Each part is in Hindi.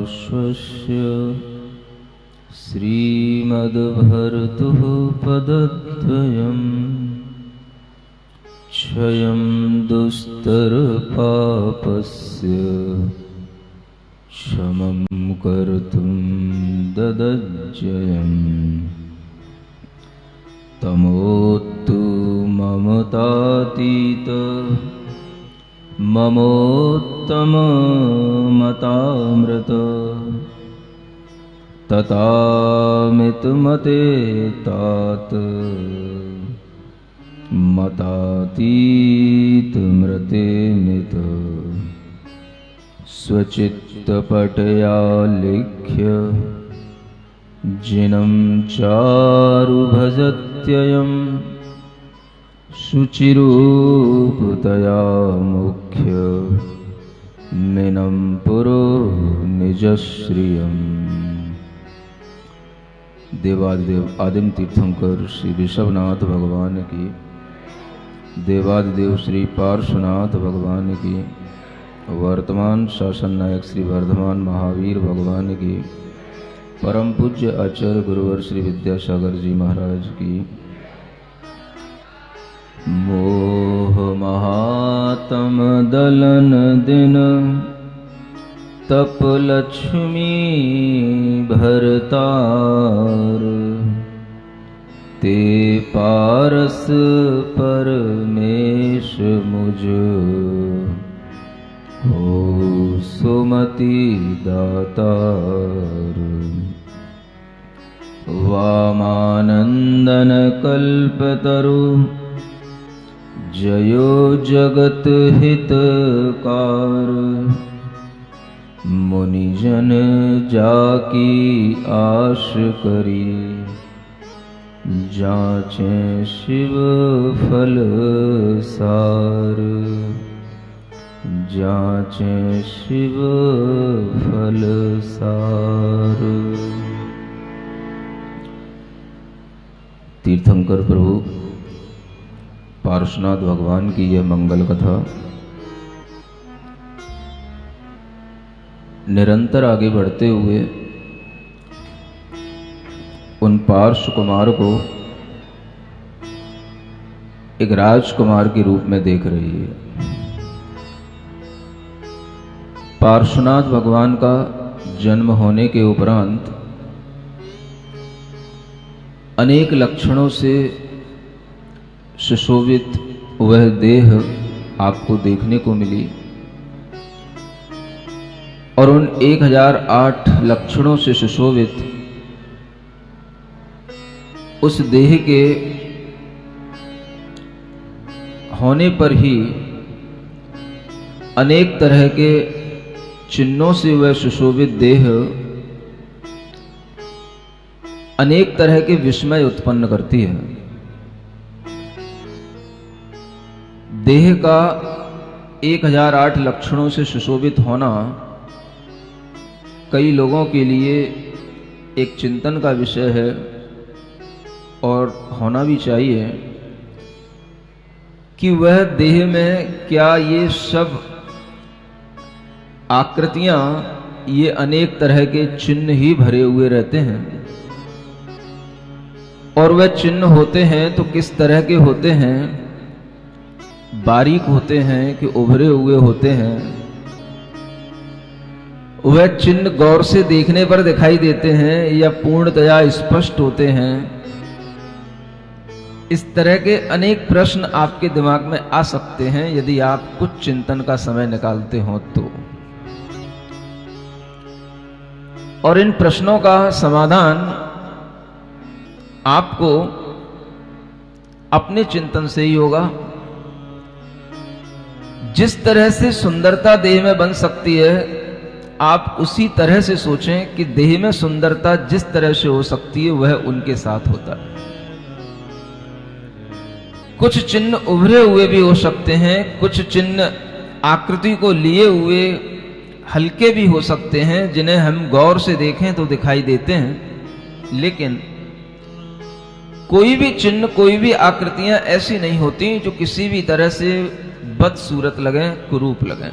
पार्श्वस्य श्रीमद्भर्तुः पदद्वयम् क्षयं दुस्तरपापस्य शमं कर्तुं ददज्जयम् तमोत्तु ममतातीत ममोत्तममतामृत ततामितमते तात मतातीतमृते मित स्वचित्तपटया लिख्य जिनं चारु भजत्ययं शुचिरूपतया मुख्य मिनं पुरो निजश्रियम्। देवादिदेव आदिम तीर्थंकर श्री ऋषभनाथ भगवान की, देवादिदेव श्री पार्श्वनाथ भगवान की, वर्तमान शासन नायक श्री वर्धमान महावीर भगवान की, परम पूज्य आचार्य गुरुवर श्री विद्यासागर जी महाराज की। मोह महातम दलन दिन तप लक्ष्मी भरतार ते पारस परमेश मुझ हो सुमति दातार। वामानंदन कल्पतरु जयो जगत हितकार मुनिजन जाकी आश करी जाचे शिव फल सार जाचे शिव फल सार। तीर्थंकर प्रभु पार्श्वनाथ भगवान की यह मंगल कथा निरंतर आगे बढ़ते हुए उन पार्श्व कुमार को एक राजकुमार के रूप में देख रही है। पार्श्वनाथ भगवान का जन्म होने के उपरांत अनेक लक्षणों से सुशोभित वह देह आपको देखने को मिली और उन 1008 लक्षणों से सुशोभित उस देह के होने पर ही अनेक तरह के चिन्हों से वह सुशोभित देह अनेक तरह के विस्मय उत्पन्न करती है। देह का 1008 लक्षणों से सुशोभित होना कई लोगों के लिए एक चिंतन का विषय है और होना भी चाहिए कि वह देह में क्या ये सब आकृतियां, ये अनेक तरह के चिन्ह ही भरे हुए रहते हैं और वह चिन्ह होते हैं तो किस तरह के होते हैं, बारीक होते हैं कि उभरे हुए होते हैं। वह चिन्ह गौर से देखने पर दिखाई देते हैं या पूर्णतया स्पष्ट होते हैं। इस तरह के अनेक प्रश्न आपके दिमाग में आ सकते हैं यदि आप कुछ चिंतन का समय निकालते हो तो। और इन प्रश्नों का समाधान आपको अपने चिंतन से ही होगा। जिस तरह से सुंदरता देह में बन सकती है, आप उसी तरह से सोचें कि देह में सुंदरता जिस तरह से हो सकती है वह उनके साथ होता है। कुछ चिन्ह उभरे हुए भी हो सकते हैं, कुछ चिन्ह आकृति को लिए हुए हल्के भी हो सकते हैं जिन्हें हम गौर से देखें तो दिखाई देते हैं। लेकिन कोई भी चिन्ह, कोई भी आकृतियां ऐसी नहीं होती जो किसी भी तरह से बदसूरत लगें, कुरूप लगें।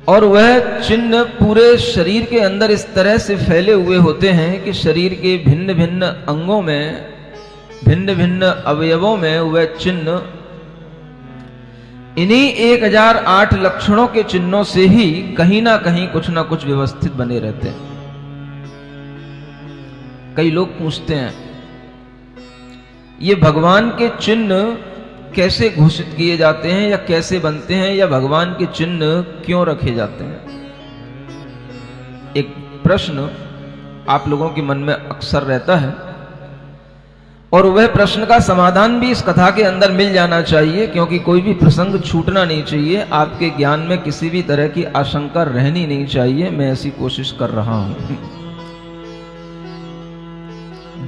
और वह चिन्ह पूरे शरीर के अंदर इस तरह से फैले हुए होते हैं कि शरीर के भिन्न भिन्न अंगों में, भिन्न भिन्न अवयवों में वह चिन्ह इन्हीं 1008 लक्षणों के चिन्हों से ही कहीं ना कहीं कुछ ना कुछ व्यवस्थित बने रहते हैं। कई लोग पूछते हैं ये भगवान के चिन्ह कैसे घोषित किए जाते हैं या कैसे बनते हैं, या भगवान के चिन्ह क्यों रखे जाते हैं। एक प्रश्न आप लोगों के मन में अक्सर रहता है और वह प्रश्न का समाधान भी इस कथा के अंदर मिल जाना चाहिए, क्योंकि कोई भी प्रसंग छूटना नहीं चाहिए। आपके ज्ञान में किसी भी तरह की आशंका रहनी नहीं चाहिए। मैं ऐसी कोशिश कर रहा हूं।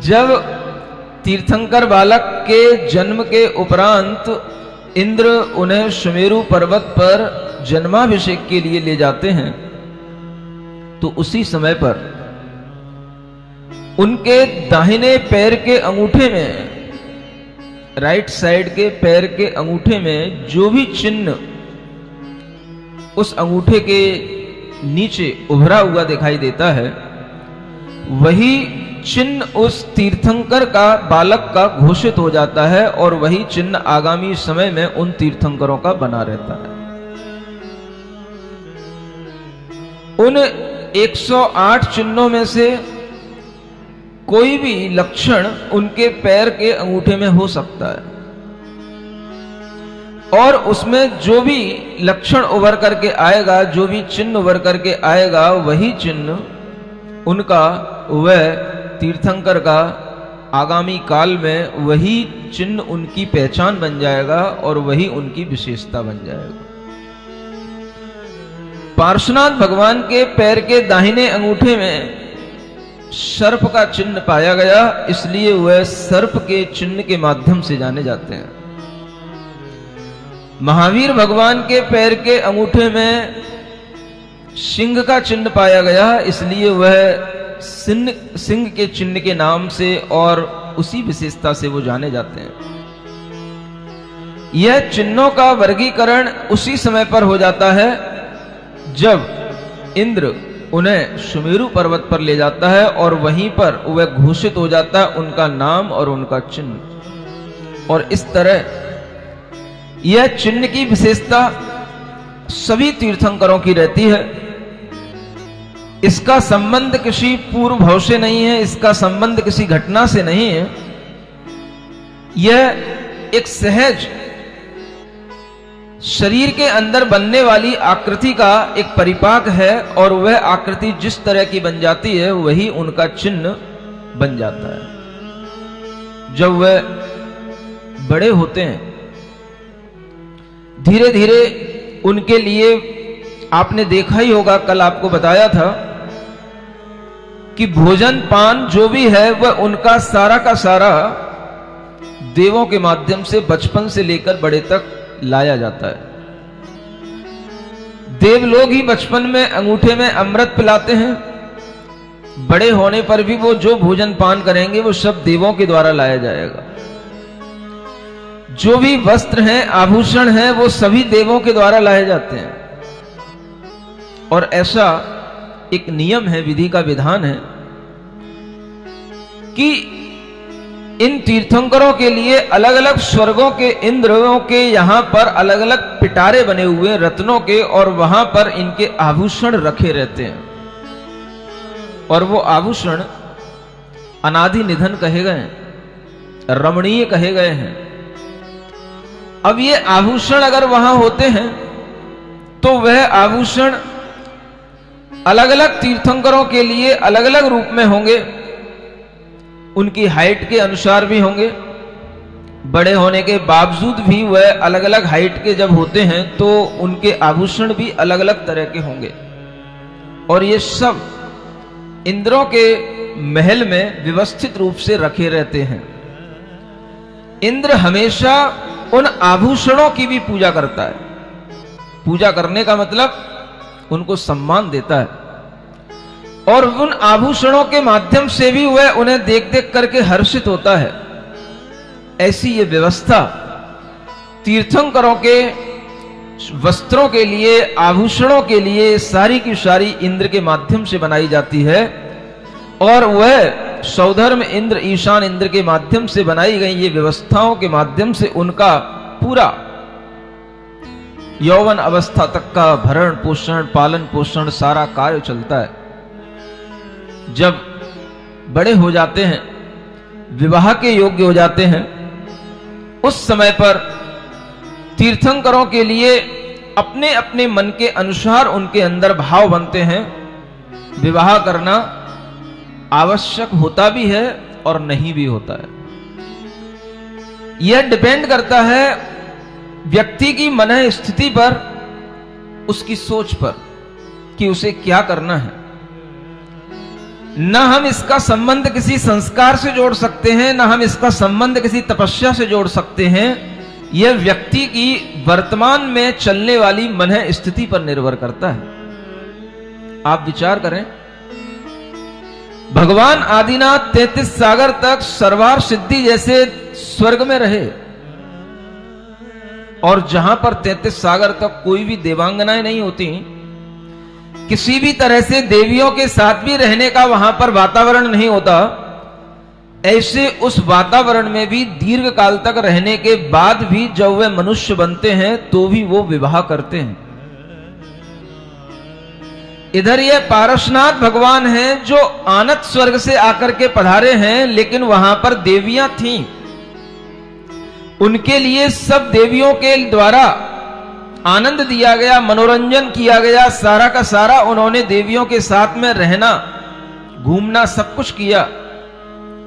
जब तीर्थंकर बालक के जन्म के उपरांत इंद्र उन्हें सुमेरु पर्वत पर जन्माभिषेक के लिए ले जाते हैं, तो उसी समय पर उनके दाहिने पैर के अंगूठे में, राइट साइड के पैर के अंगूठे में जो भी चिन्ह उस अंगूठे के नीचे उभरा हुआ दिखाई देता है, वही चिन्ह उस तीर्थंकर का, बालक का घोषित हो जाता है और वही चिन्ह आगामी समय में उन तीर्थंकरों का बना रहता है। उन 108 चिन्हों में से कोई भी लक्षण उनके पैर के अंगूठे में हो सकता है, और उसमें जो भी लक्षण उभर करके आएगा, जो भी चिन्ह उभर करके आएगा, वही चिन्ह उनका, वह तीर्थंकर का आगामी काल में वही चिन्ह उनकी पहचान बन जाएगा और वही उनकी विशेषता बन जाएगा। पार्श्वनाथ भगवान के पैर के दाहिने अंगूठे में सर्प का चिन्ह पाया गया, इसलिए वह सर्प के चिन्ह के माध्यम से जाने जाते हैं। महावीर भगवान के पैर के अंगूठे में सिंह का चिन्ह पाया गया, इसलिए वह सिंह के चिन्ह के नाम से और उसी विशेषता से वो जाने जाते हैं। यह चिन्हों का वर्गीकरण उसी समय पर हो जाता है जब इंद्र उन्हें सुमेरु पर्वत पर ले जाता है और वहीं पर वह घोषित हो जाता है उनका नाम और उनका चिन्ह। और इस तरह यह चिन्ह की विशेषता सभी तीर्थंकरों की रहती है। इसका संबंध किसी पूर्व भाव से नहीं है, इसका संबंध किसी घटना से नहीं है। यह एक सहज शरीर के अंदर बनने वाली आकृति का एक परिपाक है, और वह आकृति जिस तरह की बन जाती है वही उनका चिन्ह बन जाता है। जब वह बड़े होते हैं, धीरे धीरे उनके लिए, आपने देखा ही होगा, कल आपको बताया था कि भोजन पान जो भी है वह उनका सारा का सारा देवों के माध्यम से बचपन से लेकर बड़े तक लाया जाता है। देव लोग ही बचपन में अंगूठे में अमृत पिलाते हैं, बड़े होने पर भी वो जो भोजन पान करेंगे वो सब देवों के द्वारा लाया जाएगा। जो भी वस्त्र हैं, आभूषण हैं, वो सभी देवों के द्वारा लाए जाते हैं। और ऐसा एक नियम है, विधि का विधान है कि इन तीर्थंकरों के लिए अलग अलग स्वर्गों के इंद्रों के यहां पर अलग अलग पिटारे बने हुए रत्नों के, और वहां पर इनके आभूषण रखे रहते हैं। और वो आभूषण अनादि निधन कहे गए हैं, रमणीय कहे गए हैं। अब ये आभूषण अगर वहां होते हैं तो वह आभूषण अलग अलग तीर्थंकरों के लिए अलग अलग रूप में होंगे, उनकी हाइट के अनुसार भी होंगे। बड़े होने के बावजूद भी वह अलग अलग हाइट के जब होते हैं तो उनके आभूषण भी अलग अलग तरह के होंगे। और ये सब इंद्रों के महल में व्यवस्थित रूप से रखे रहते हैं। इंद्र हमेशा उन आभूषणों की भी पूजा करता है। पूजा करने का मतलब उनको सम्मान देता है, और उन आभूषणों के माध्यम से भी वह उन्हें देख देख करके हर्षित होता है। ऐसी ये व्यवस्था तीर्थंकरों के वस्त्रों के लिए, आभूषणों के लिए सारी की सारी इंद्र के माध्यम से बनाई जाती है, और वह सौधर्म इंद्र, ईशान इंद्र के माध्यम से बनाई गई ये व्यवस्थाओं के माध्यम से उनका पूरा यौवन अवस्था तक का भरण पोषण, पालन पोषण सारा कार्य चलता है। जब बड़े हो जाते हैं, विवाह के योग्य हो जाते हैं, उस समय पर तीर्थंकरों के लिए अपने अपने मन के अनुसार उनके अंदर भाव बनते हैं। विवाह करना आवश्यक होता भी है और नहीं भी होता है। यह डिपेंड करता है व्यक्ति की मन स्थिति पर, उसकी सोच पर कि उसे क्या करना है। न हम इसका संबंध किसी संस्कार से जोड़ सकते हैं, न हम इसका संबंध किसी तपस्या से जोड़ सकते हैं। यह व्यक्ति की वर्तमान में चलने वाली मन स्थिति पर निर्भर करता है। आप विचार करें, भगवान आदिनाथ 33 सागर तक सर्वार सिद्धि जैसे स्वर्ग में रहे, और जहां पर 33 सागर तक कोई भी देवांगनाएं नहीं होती, किसी भी तरह से देवियों के साथ भी रहने का वहां पर वातावरण नहीं होता, ऐसे उस वातावरण में भी दीर्घ काल तक रहने के बाद भी जब वे मनुष्य बनते हैं तो भी वो विवाह करते हैं। इधर ये पारसनाथ भगवान हैं जो आनत स्वर्ग से आकर के पधारे हैं, लेकिन वहां पर देवियां थीं। उनके लिए सब देवियों के द्वारा आनंद दिया गया, मनोरंजन किया गया, सारा का सारा उन्होंने देवियों के साथ में रहना, घूमना, सब कुछ किया।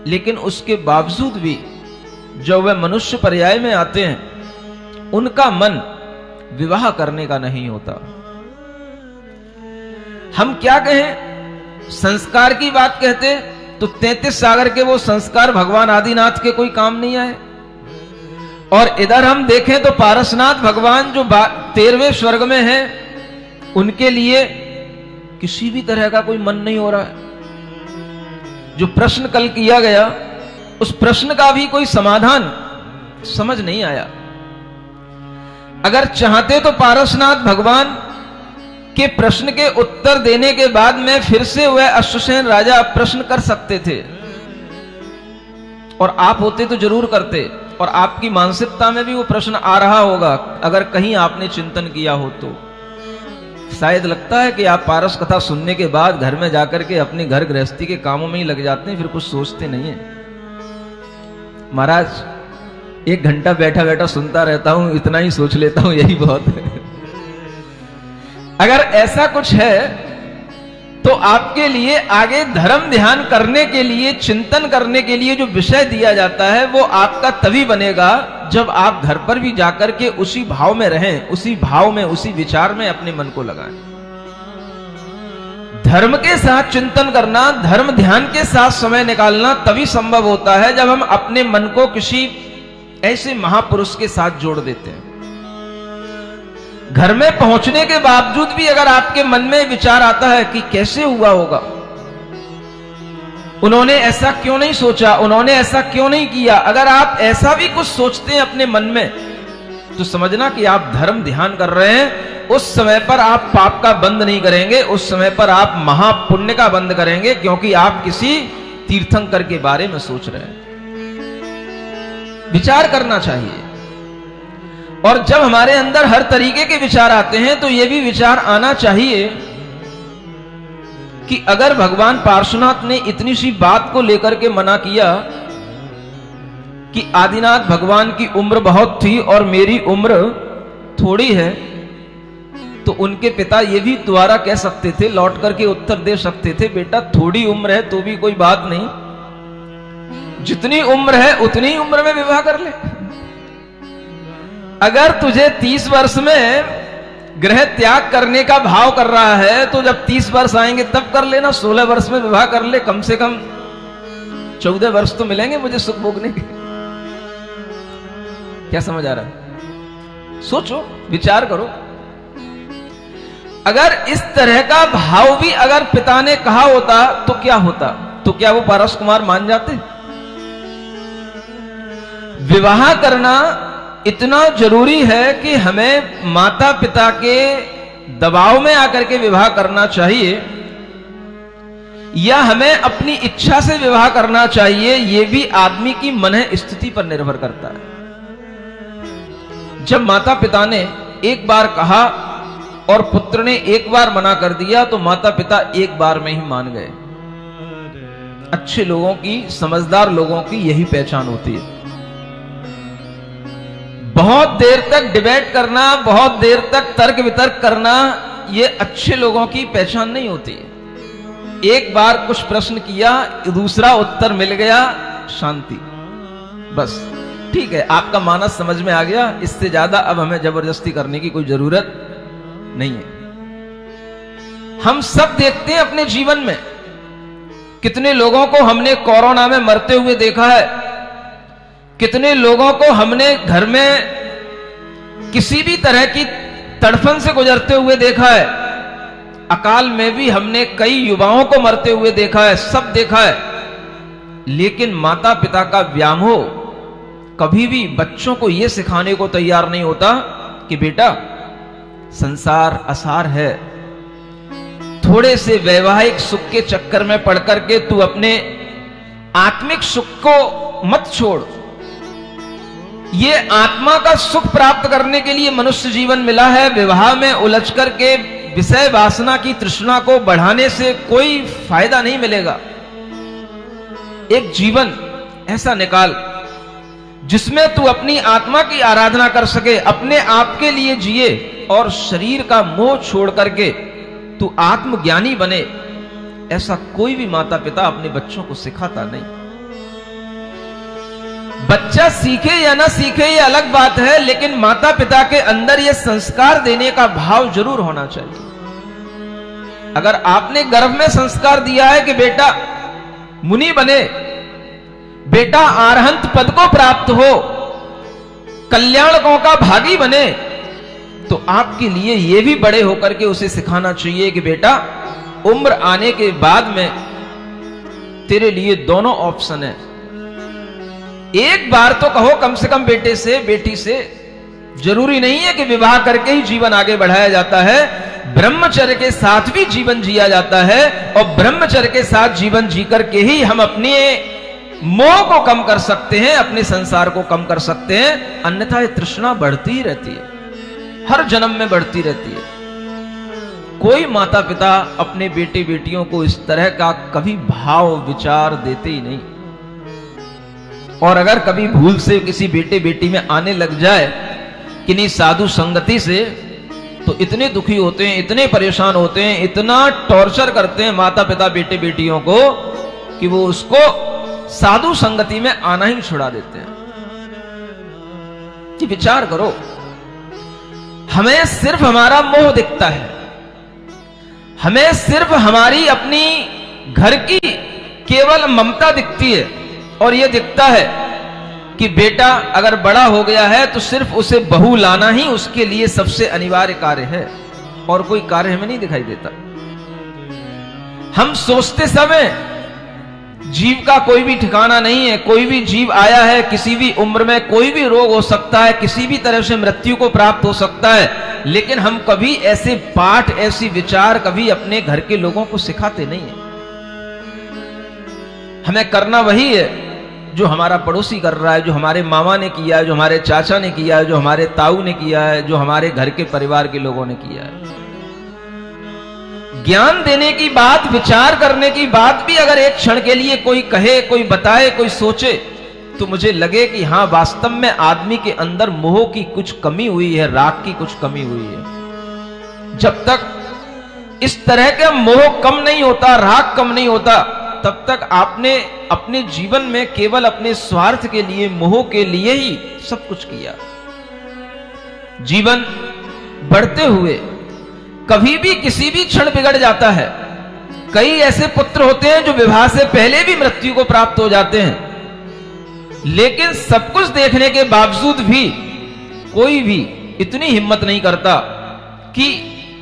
लेकिन उसके बावजूद भी जब वे मनुष्य पर्याय में आते हैं, उनका मन विवाह करने का नहीं होता। हम क्या कहें, संस्कार की बात कहते तो 33 सागर के वो संस्कार भगवान आदिनाथ के कोई काम नहीं आए। और इधर हम देखें तो पारसनाथ भगवान जो 13वें स्वर्ग में हैं, उनके लिए किसी भी तरह का कोई मन नहीं हो रहा है। जो प्रश्न कल किया गया, उस प्रश्न का भी कोई समाधान समझ नहीं आया। अगर चाहते तो पारसनाथ भगवान के प्रश्न के उत्तर देने के बाद में फिर से वह अश्वसेन राजा प्रश्न कर सकते थे, और आप होते तो जरूर करते, और आपकी मानसिकता में भी वो प्रश्न आ रहा होगा अगर कहीं आपने चिंतन किया हो तो। शायद लगता है कि आप पारस कथा सुनने के बाद घर में जाकर के अपनी घर गृहस्थी के कामों में ही लग जाते हैं, फिर कुछ सोचते नहीं है। महाराज 1 घंटा बैठा बैठा सुनता रहता हूं, इतना ही सोच लेता हूं, यही बहुत है। अगर ऐसा कुछ है तो आपके लिए आगे धर्म ध्यान करने के लिए, चिंतन करने के लिए जो विषय दिया जाता है वो आपका तभी बनेगा जब आप घर पर भी जाकर के उसी भाव में रहें, उसी भाव में, उसी विचार में अपने मन को लगाएं। धर्म के साथ चिंतन करना, धर्म ध्यान के साथ समय निकालना तभी संभव होता है जब हम अपने मन को किसी ऐसे महापुरुष के साथ जोड़ देते हैं। घर में पहुंचने के बावजूद भी अगर आपके मन में विचार आता है कि कैसे हुआ होगा, उन्होंने ऐसा क्यों नहीं सोचा, उन्होंने ऐसा क्यों नहीं किया, अगर आप ऐसा भी कुछ सोचते हैं अपने मन में, तो समझना कि आप धर्म ध्यान कर रहे हैं। उस समय पर आप पाप का बंद नहीं करेंगे, उस समय पर आप महापुण्य का बंद करेंगे, क्योंकि आप किसी तीर्थंकर के बारे में सोच रहे हैं। विचार करना चाहिए। और जब हमारे अंदर हर तरीके के विचार आते हैं तो यह भी विचार आना चाहिए कि अगर भगवान पार्श्वनाथ ने इतनी सी बात को लेकर के मना किया कि आदिनाथ भगवान की उम्र बहुत थी और मेरी उम्र थोड़ी है, तो उनके पिता ये भी दोबारा कह सकते थे, लौट करके उत्तर दे सकते थे, बेटा थोड़ी उम्र है तो भी कोई बात नहीं, जितनी उम्र है उतनी उम्र में विवाह कर ले। अगर तुझे 30 वर्ष में गृह त्याग करने का भाव कर रहा है तो जब 30 वर्ष आएंगे तब कर लेना, 16 वर्ष में विवाह कर ले, कम से कम 14 वर्ष तो मिलेंगे मुझे सुख भोगने के। क्या समझ आ रहा है? सोचो, विचार करो। अगर इस तरह का भाव भी अगर पिता ने कहा होता तो क्या होता? तो क्या वो पारस कुमार मान जाते? विवाह करना इतना जरूरी है कि हमें माता पिता के दबाव में आकर के विवाह करना चाहिए या हमें अपनी इच्छा से विवाह करना चाहिए, यह भी आदमी की मन स्थिति पर निर्भर करता है। जब माता पिता ने एक बार कहा और पुत्र ने एक बार मना कर दिया तो माता पिता एक बार में ही मान गए। अच्छे लोगों की, समझदार लोगों की यही पहचान होती है। बहुत देर तक डिबेट करना, बहुत देर तक तर्क वितर्क करना, यह अच्छे लोगों की पहचान नहीं होती है। एक बार कुछ प्रश्न किया, दूसरा उत्तर मिल गया, शांति, बस ठीक है, आपका मानस समझ में आ गया, इससे ज्यादा अब हमें जबरदस्ती करने की कोई जरूरत नहीं है। हम सब देखते हैं अपने जीवन में, कितने लोगों को हमने कोरोना में मरते हुए देखा है, कितने लोगों को हमने घर में किसी भी तरह की तड़फन से गुजरते हुए देखा है। अकाल में भी हमने कई युवाओं को मरते हुए देखा है, सब देखा है। लेकिन माता पिता का व्यामोह कभी भी बच्चों को यह सिखाने को तैयार नहीं होता कि बेटा संसार असार है, थोड़े से वैवाहिक सुख के चक्कर में पड़ करके तू अपने आत्मिक सुख को मत छोड़। ये आत्मा का सुख प्राप्त करने के लिए मनुष्य जीवन मिला है। विवाह में उलझ करके विषय वासना की तृष्णा को बढ़ाने से कोई फायदा नहीं मिलेगा। एक जीवन ऐसा निकाल जिसमें तू अपनी आत्मा की आराधना कर सके, अपने आप के लिए जिए और शरीर का मोह छोड़ करके तू आत्मज्ञानी बने। ऐसा कोई भी माता पिता अपने बच्चों को सिखाता नहीं। बच्चा सीखे या ना सीखे ये अलग बात है, लेकिन माता पिता के अंदर ये संस्कार देने का भाव जरूर होना चाहिए। अगर आपने गर्भ में संस्कार दिया है कि बेटा मुनि बने, बेटा आरहंत पद को प्राप्त हो, कल्याणकों का भागी बने, तो आपके लिए यह भी बड़े होकर के उसे सिखाना चाहिए कि बेटा उम्र आने के बाद में तेरे लिए दोनों ऑप्शन है। एक बार तो कहो कम से कम बेटे से, बेटी से। जरूरी नहीं है कि विवाह करके ही जीवन आगे बढ़ाया जाता है, ब्रह्मचर्य के साथ भी जीवन जिया जाता है और ब्रह्मचर्य के साथ जीवन जी करके ही हम अपने मोह को कम कर सकते हैं, अपने संसार को कम कर सकते हैं। अन्यथा ये तृष्णा बढ़ती ही रहती है, हर जन्म में बढ़ती रहती है। कोई माता पिता अपने बेटे बेटियों को इस तरह का कभी भाव विचार देते ही नहीं। और अगर कभी भूल से किसी बेटे बेटी में आने लग जाए कि नहीं साधु संगति से, तो इतने दुखी होते हैं, इतने परेशान होते हैं, इतना टॉर्चर करते हैं माता पिता बेटे बेटियों को कि वो उसको साधु संगति में आना ही छुड़ा देते हैं। कि विचार करो, हमें सिर्फ हमारा मोह दिखता है, हमें सिर्फ हमारी अपनी घर की केवल ममता दिखती है और यह दिखता है कि बेटा अगर बड़ा हो गया है तो सिर्फ उसे बहू लाना ही उसके लिए सबसे अनिवार्य कार्य है, और कोई कार्य हमें नहीं दिखाई देता। हम सोचते समय जीव का कोई भी ठिकाना नहीं है, कोई भी जीव आया है, किसी भी उम्र में कोई भी रोग हो सकता है, किसी भी तरह से मृत्यु को प्राप्त हो सकता है, लेकिन हम कभी ऐसे पाठ, ऐसी विचार कभी अपने घर के लोगों को सिखाते नहीं है। हमें करना वही है जो हमारा पड़ोसी कर रहा है, जो हमारे मामा ने किया है, जो हमारे चाचा ने किया है, जो हमारे ताऊ ने किया है, जो हमारे घर के परिवार के लोगों ने किया है। ज्ञान देने की बात, विचार करने की बात भी अगर एक क्षण के लिए कोई कहे, कोई बताए, कोई सोचे, तो मुझे लगे कि हां वास्तव में आदमी के अंदर मोह की कुछ कमी हुई है, राग की कुछ कमी हुई है। जब तक इस तरह का मोह कम नहीं होता, राग कम नहीं होता, तब तक आपने अपने जीवन में केवल अपने स्वार्थ के लिए, मोह के लिए ही सब कुछ किया। जीवन बढ़ते हुए कभी भी किसी भी क्षण बिगड़ जाता है। कई ऐसे पुत्र होते हैं जो विवाह से पहले भी मृत्यु को प्राप्त हो जाते हैं, लेकिन सब कुछ देखने के बावजूद भी कोई भी इतनी हिम्मत नहीं करता कि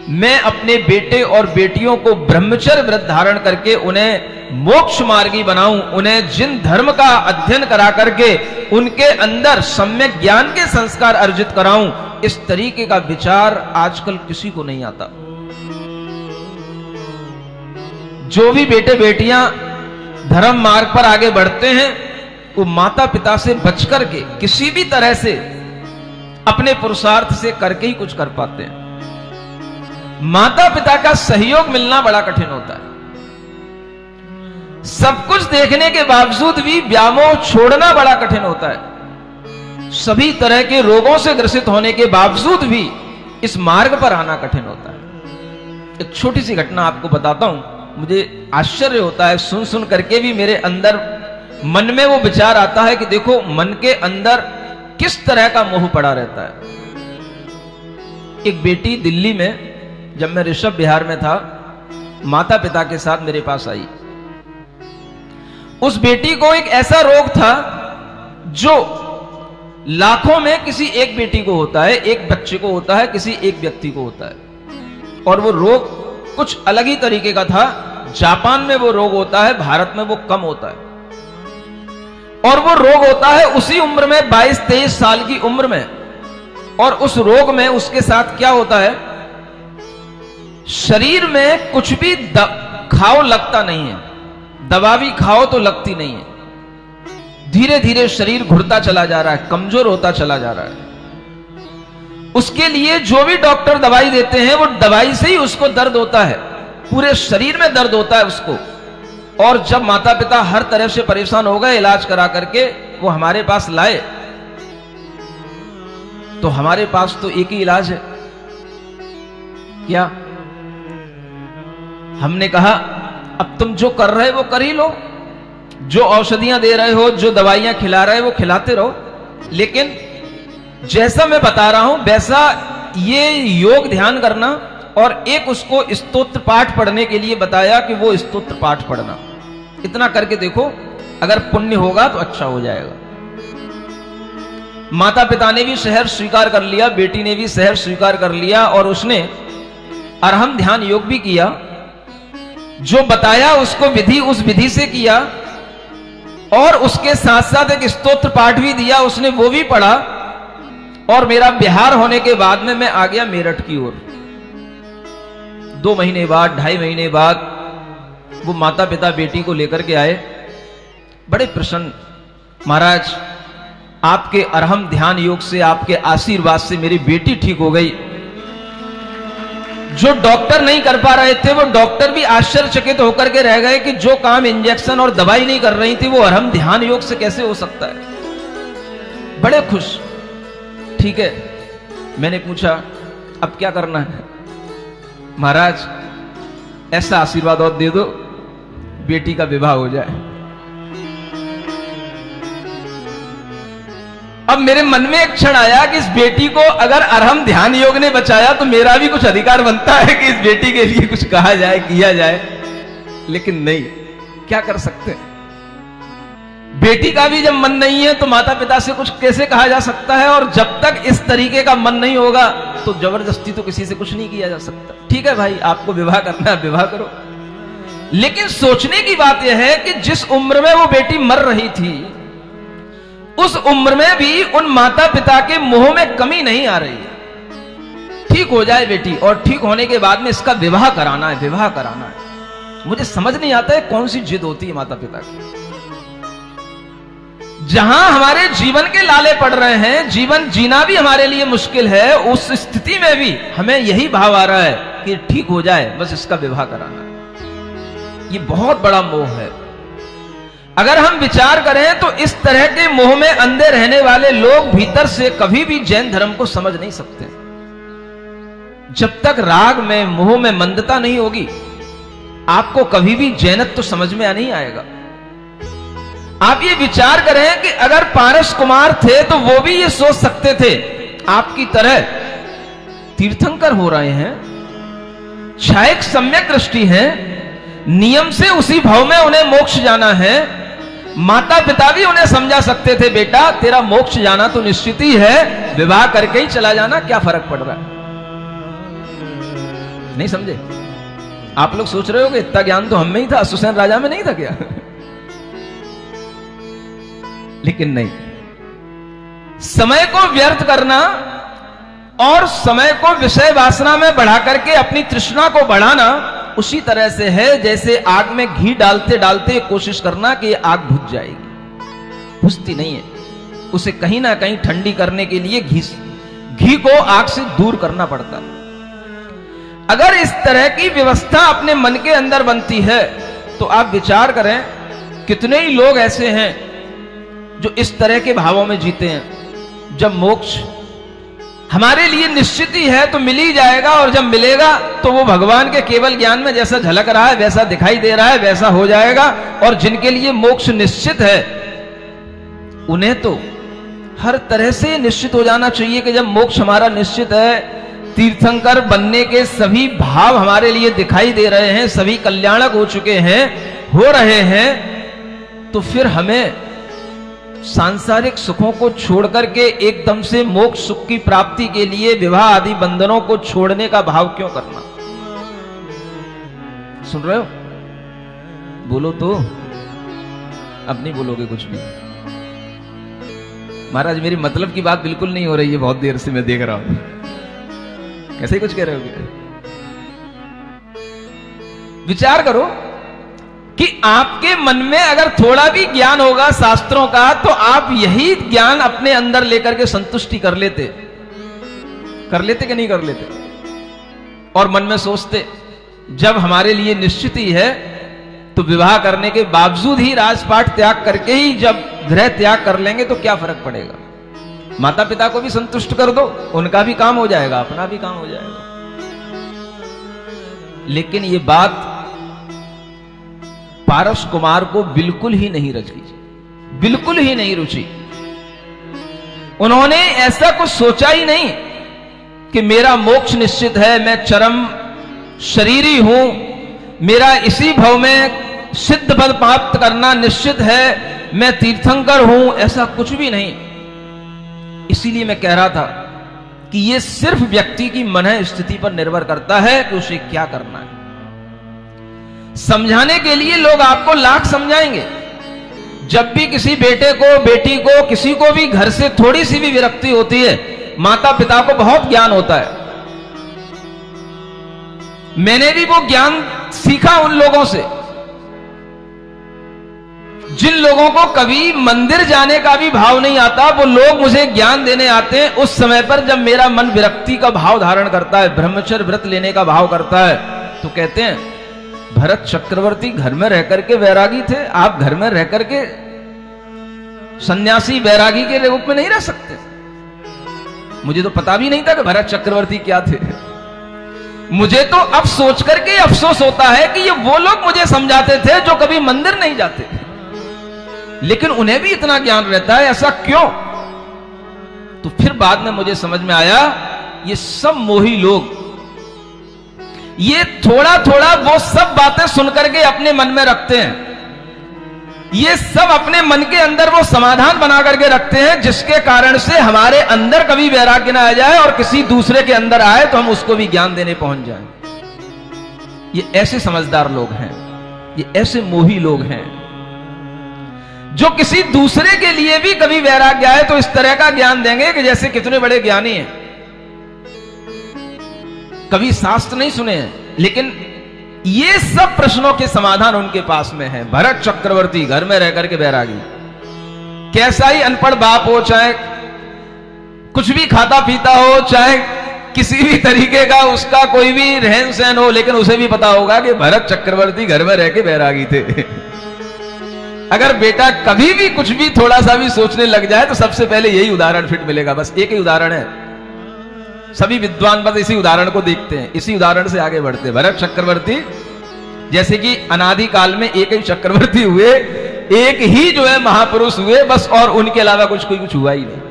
मैं अपने बेटे और बेटियों को ब्रह्मचर्य व्रत धारण करके उन्हें मोक्ष मार्गी बनाऊं, उन्हें जिन धर्म का अध्ययन करा करके उनके अंदर सम्यक ज्ञान के संस्कार अर्जित कराऊं, इस तरीके का विचार आजकल किसी को नहीं आता। जो भी बेटे बेटियां धर्म मार्ग पर आगे बढ़ते हैं वो माता पिता से बचकर के किसी भी तरह से अपने पुरुषार्थ से करके ही कुछ कर पाते हैं। माता पिता का सहयोग मिलना बड़ा कठिन होता है। सब कुछ देखने के बावजूद भी व्यामोह छोड़ना बड़ा कठिन होता है। सभी तरह के रोगों से ग्रसित होने के बावजूद भी इस मार्ग पर आना कठिन होता है। एक छोटी सी घटना आपको बताता हूं, मुझे आश्चर्य होता है सुन सुन करके भी। मेरे अंदर मन में वो विचार आता है कि देखो मन के अंदर किस तरह का मोह पड़ा रहता है। एक बेटी दिल्ली में, जब मैं ऋषभ बिहार में था, माता पिता के साथ मेरे पास आई। उस बेटी को एक ऐसा रोग था जो लाखों में किसी एक बेटी को होता है, एक बच्चे को होता है, किसी एक व्यक्ति को होता है। और वो रोग कुछ अलग ही तरीके का था। जापान में वो रोग होता है, भारत में वो कम होता है। और वो रोग होता है उसी उम्र में, 22-23 साल की उम्र में। और उस रोग में उसके साथ क्या होता है, शरीर में कुछ भी खाओ लगता नहीं है, दवा भी खाओ तो लगती नहीं है। धीरे धीरे शरीर घुटता चला जा रहा है, कमजोर होता चला जा रहा है। उसके लिए जो भी डॉक्टर दवाई देते हैं वो दवाई से ही उसको दर्द होता है, पूरे शरीर में दर्द होता है उसको। और जब माता पिता हर तरह से परेशान हो गए इलाज करा करके वो हमारे पास लाए, तो हमारे पास तो एक ही इलाज है। क्या? हमने कहा अब तुम जो कर रहे हो वो कर ही लो, जो औषधियां दे रहे हो, जो दवाइयां खिला रहे हो वो खिलाते रहो, लेकिन जैसा मैं बता रहा हूं वैसा ये योग ध्यान करना। और एक उसको स्तोत्र पाठ पढ़ने के लिए बताया कि वो स्तोत्र पाठ पढ़ना, इतना करके देखो, अगर पुण्य होगा तो अच्छा हो जाएगा। माता पिता ने भी शहर स्वीकार कर लिया, बेटी ने भी शहर स्वीकार कर लिया, और उसने अरहम ध्यान योग भी किया। जो बताया उसको विधि उस विधि से किया, और उसके साथ साथ एक स्तोत्र पाठ भी दिया उसने, वो भी पढ़ा। और मेरा बिहार होने के बाद में मैं आ गया मेरठ की ओर। 2 महीने बाद, 2.5 महीने बाद वो माता पिता बेटी को लेकर के आए, बड़े प्रसन्न। महाराज आपके अरहम ध्यान योग से, आपके आशीर्वाद से मेरी बेटी ठीक हो गई। जो डॉक्टर नहीं कर पा रहे थे वो डॉक्टर भी आश्चर्यचकित होकर के रह गए कि जो काम इंजेक्शन और दवाई नहीं कर रही थी वो अरहम ध्यान योग से कैसे हो सकता है। बड़े खुश। ठीक है, मैंने पूछा अब क्या करना है? महाराज ऐसा आशीर्वाद और दे दो बेटी का विवाह हो जाए। अब मेरे मन में एक क्षण आया कि इस बेटी को अगर अरहम ध्यान योग ने बचाया तो मेरा भी कुछ अधिकार बनता है कि इस बेटी के लिए कुछ कहा जाए, किया जाए। लेकिन नहीं, क्या कर सकते हैं? बेटी का भी जब मन नहीं है तो माता पिता से कुछ कैसे कहा जा सकता है? और जब तक इस तरीके का मन नहीं होगा तो जबरदस्ती तो किसी से कुछ नहीं किया जा सकता। ठीक है भाई, आपको विवाह करना है विवाह करो। लेकिन सोचने की बात यह है कि जिस उम्र में वो बेटी मर रही थी उस उम्र में भी उन माता पिता के मुंह में कमी नहीं आ रही है। ठीक हो जाए बेटी, और ठीक होने के बाद में इसका विवाह कराना है, विवाह कराना है। मुझे समझ नहीं आता है कौन सी जिद होती है माता पिता की। जहां हमारे जीवन के लाले पड़ रहे हैं, जीवन जीना भी हमारे लिए मुश्किल है, उस स्थिति में भी हमें यही भाव आ रहा है कि ठीक हो जाए, बस इसका विवाह कराना है। ये बहुत बड़ा मोह है। अगर हम विचार करें तो इस तरह के मोह में अंधे रहने वाले लोग भीतर से कभी भी जैन धर्म को समझ नहीं सकते। जब तक राग में, मोह में मंदता नहीं होगी, आपको कभी भी जैनत्व तो समझ में नहीं आएगा। आप ये विचार करें कि अगर पारस कुमार थे तो वो भी ये सोच सकते थे आपकी तरह तीर्थंकर हो रहे हैं, क्षायक सम्यक दृष्टि है, नियम से उसी भाव में उन्हें मोक्ष जाना है। माता पिता भी उन्हें समझा सकते थे, बेटा तेरा मोक्ष जाना तो निश्चित ही है, विवाह करके ही चला जाना, क्या फर्क पड़ रहा है। नहीं समझे? आप लोग सोच रहे हो कि इतना ज्ञान तो हम में ही था, सुसैन राजा में नहीं था क्या? लेकिन नहीं, समय को व्यर्थ करना और समय को विषय वासना में बढ़ा करके अपनी तृष्णा को बढ़ाना उसी तरह से है जैसे आग में घी डालते डालते कोशिश करना कि आग बुझ जाएगी। बुझती नहीं है, उसे कहीं ना कहीं ठंडी करने के लिए घी को आग से दूर करना पड़ता है। अगर इस तरह की व्यवस्था अपने मन के अंदर बनती है तो आप विचार करें, कितने ही लोग ऐसे हैं जो इस तरह के भावों में जीते हैं। जब मोक्ष हमारे लिए निश्चित ही है तो मिल ही जाएगा, और जब मिलेगा तो वो भगवान के केवल ज्ञान में जैसा झलक रहा है, वैसा दिखाई दे रहा है, वैसा हो जाएगा। और जिनके लिए मोक्ष निश्चित है उन्हें तो हर तरह से निश्चित हो जाना चाहिए कि जब मोक्ष हमारा निश्चित है, तीर्थंकर बनने के सभी भाव हमारे लिए दिखाई दे रहे हैं, सभी कल्याणक हो चुके हैं, हो रहे हैं, तो फिर हमें सांसारिक सुखों को छोड़ करके एकदम से मोक्ष सुख की प्राप्ति के लिए विवाह आदि बंधनों को छोड़ने का भाव क्यों करना? सुन रहे हो? बोलो तो, अब नहीं बोलोगे कुछ भी। महाराज मेरी मतलब की बात बिल्कुल नहीं हो रही है, बहुत देर से मैं देख रहा हूं। कैसे ही कुछ कह रहे हो? विचार करो कि आपके मन में अगर थोड़ा भी ज्ञान होगा शास्त्रों का, तो आप यही ज्ञान अपने अंदर लेकर के संतुष्टि कर लेते कि नहीं कर लेते? और मन में सोचते, जब हमारे लिए निश्चित ही है तो विवाह करने के बावजूद ही राजपाट त्याग करके ही जब गृह त्याग कर लेंगे तो क्या फर्क पड़ेगा? माता पिता को भी संतुष्ट कर दो, उनका भी काम हो जाएगा, अपना भी काम हो जाएगा। लेकिन ये बात पारस कुमार को बिल्कुल ही नहीं रची, बिल्कुल ही नहीं रुचि। उन्होंने ऐसा कुछ सोचा ही नहीं कि मेरा मोक्ष निश्चित है, मैं चरम शरीरी हूं, मेरा इसी भव में सिद्ध पद प्राप्त करना निश्चित है, मैं तीर्थंकर हूं, ऐसा कुछ भी नहीं। इसीलिए मैं कह रहा था कि यह सिर्फ व्यक्ति की मन स्थिति पर निर्भर करता है कि उसे क्या करना है। समझाने के लिए लोग आपको लाख समझाएंगे। जब भी किसी बेटे को, बेटी को, किसी को भी घर से थोड़ी सी भी विरक्ति होती है, माता पिता को बहुत ज्ञान होता है। मैंने भी वो ज्ञान सीखा उन लोगों से जिन लोगों को कभी मंदिर जाने का भी भाव नहीं आता। वो लोग मुझे ज्ञान देने आते हैं उस समय पर जब मेरा मन विरक्ति का भाव धारण करता है, ब्रह्मचर्य व्रत लेने का भाव करता है। तो कहते हैं, भरत चक्रवर्ती घर में रह करके वैरागी थे, आप घर में रह करके सन्यासी वैरागी के रूप में नहीं रह सकते। मुझे तो पता भी नहीं था कि भरत चक्रवर्ती क्या थे। मुझे तो अब सोच करके अफसोस होता है कि ये वो लोग मुझे समझाते थे जो कभी मंदिर नहीं जाते, लेकिन उन्हें भी इतना ज्ञान रहता है, ऐसा क्यों? तो फिर बाद में मुझे समझ में आया, ये सब मोही लोग ये थोड़ा थोड़ा वो सब बातें सुनकर के अपने मन में रखते हैं। ये सब अपने मन के अंदर वो समाधान बना करके रखते हैं जिसके कारण से हमारे अंदर कभी वैराग्य ना आ जाए और किसी दूसरे के अंदर आए तो हम उसको भी ज्ञान देने पहुंच जाएं। ये ऐसे समझदार लोग हैं, ये ऐसे मोही लोग हैं जो किसी दूसरे के लिए भी कभी वैराग्य आए तो इस तरह का ज्ञान देंगे कि जैसे कितने बड़े ज्ञानी हैं। कभी शास्त्र नहीं सुने हैं, लेकिन ये सब प्रश्नों के समाधान उनके पास में है। भरत चक्रवर्ती घर में रह करके वैरागी, कैसा ही अनपढ़ बाप हो, चाहे कुछ भी खाता पीता हो, चाहे किसी भी तरीके का उसका कोई भी रहन सहन हो, लेकिन उसे भी पता होगा कि भरत चक्रवर्ती घर में रह के वैरागी थे। अगर बेटा कभी भी कुछ भी थोड़ा सा भी सोचने लग जाए तो सबसे पहले यही उदाहरण फिट मिलेगा। बस एक ही उदाहरण है, सभी विद्वान बस इसी उदाहरण को देखते हैं, इसी उदाहरण से आगे बढ़ते हैं। भरत चक्रवर्ती जैसे कि अनादि काल में एक ही चक्रवर्ती हुए, एक ही जो है महापुरुष हुए बस, और उनके अलावा कुछ हुआ ही नहीं।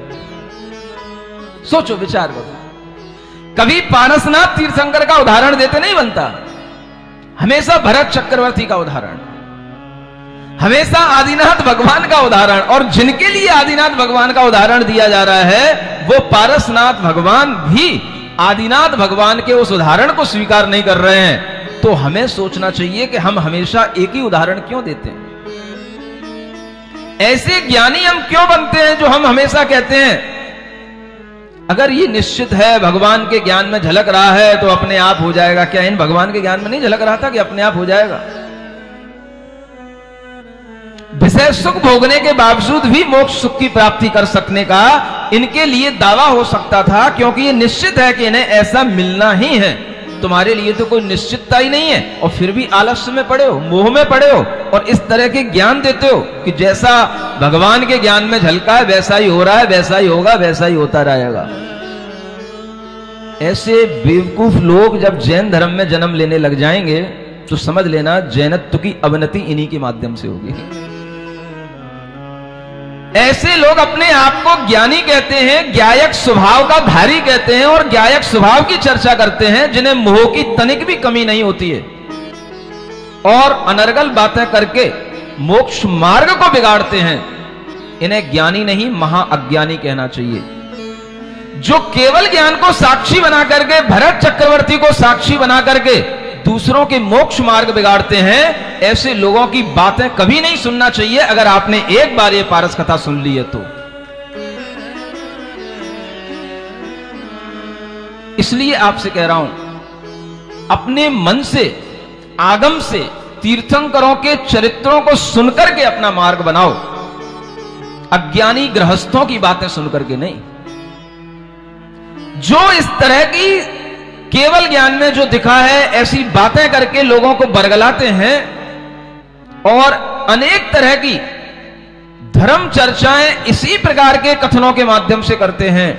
सोचो, विचार करो। कभी पारसनाथ तीर्थंकर का उदाहरण देते नहीं बनता, हमेशा भरत चक्रवर्ती का उदाहरण, हमेशा आदिनाथ भगवान का उदाहरण। और जिनके लिए आदिनाथ भगवान का उदाहरण दिया जा रहा है वो पारसनाथ भगवान भी आदिनाथ भगवान के उस उदाहरण को स्वीकार नहीं कर रहे हैं, तो हमें सोचना चाहिए कि हम हमेशा एक ही उदाहरण क्यों देते हैं। ऐसे ज्ञानी हम क्यों बनते हैं जो हम हमेशा कहते हैं अगर ये निश्चित है भगवान के ज्ञान में झलक रहा है तो अपने आप हो जाएगा। क्या इन भगवान के ज्ञान में नहीं झलक रहा था कि अपने आप हो जाएगा? विषय सुख भोगने के बावजूद भी मोक्ष सुख की प्राप्ति कर सकने का इनके लिए दावा हो सकता था, क्योंकि ये निश्चित है कि इन्हें ऐसा मिलना ही है। तुम्हारे लिए तो कोई निश्चितता ही नहीं है और फिर भी आलस्य में पड़े हो, मोह में पड़े हो और इस तरह के ज्ञान देते हो कि जैसा भगवान के ज्ञान में झलका है वैसा ही हो रहा है, वैसा ही होगा, वैसा ही होता रहेगा। ऐसे बेवकूफ लोग जब जैन धर्म में जन्म लेने लग जाएंगे तो समझ लेना जैनत्व की अवनति इन्हीं के माध्यम से होगी। ऐसे लोग अपने आप को ज्ञानी कहते हैं, ज्ञायक स्वभाव का धारी कहते हैं और ज्ञायक स्वभाव की चर्चा करते हैं, जिन्हें मोह की तनिक भी कमी नहीं होती है और अनर्गल बातें करके मोक्ष मार्ग को बिगाड़ते हैं। इन्हें ज्ञानी नहीं महाअज्ञानी कहना चाहिए। जो केवल ज्ञान को साक्षी बना करके, भरत चक्रवर्ती को साक्षी बना करके दूसरों के मोक्ष मार्ग बिगाड़ते हैं, ऐसे लोगों की बातें कभी नहीं सुनना चाहिए। अगर आपने एक बार ये पारस कथा सुन ली है तो इसलिए आपसे कह रहा हूं, अपने मन से, आगम से, तीर्थंकरों के चरित्रों को सुनकर के अपना मार्ग बनाओ, अज्ञानी गृहस्थों की बातें सुनकर के नहीं। जो इस तरह की केवल ज्ञान में जो दिखा है ऐसी बातें करके लोगों को बरगलाते हैं और अनेक तरह की धर्म चर्चाएं इसी प्रकार के कथनों के माध्यम से करते हैं,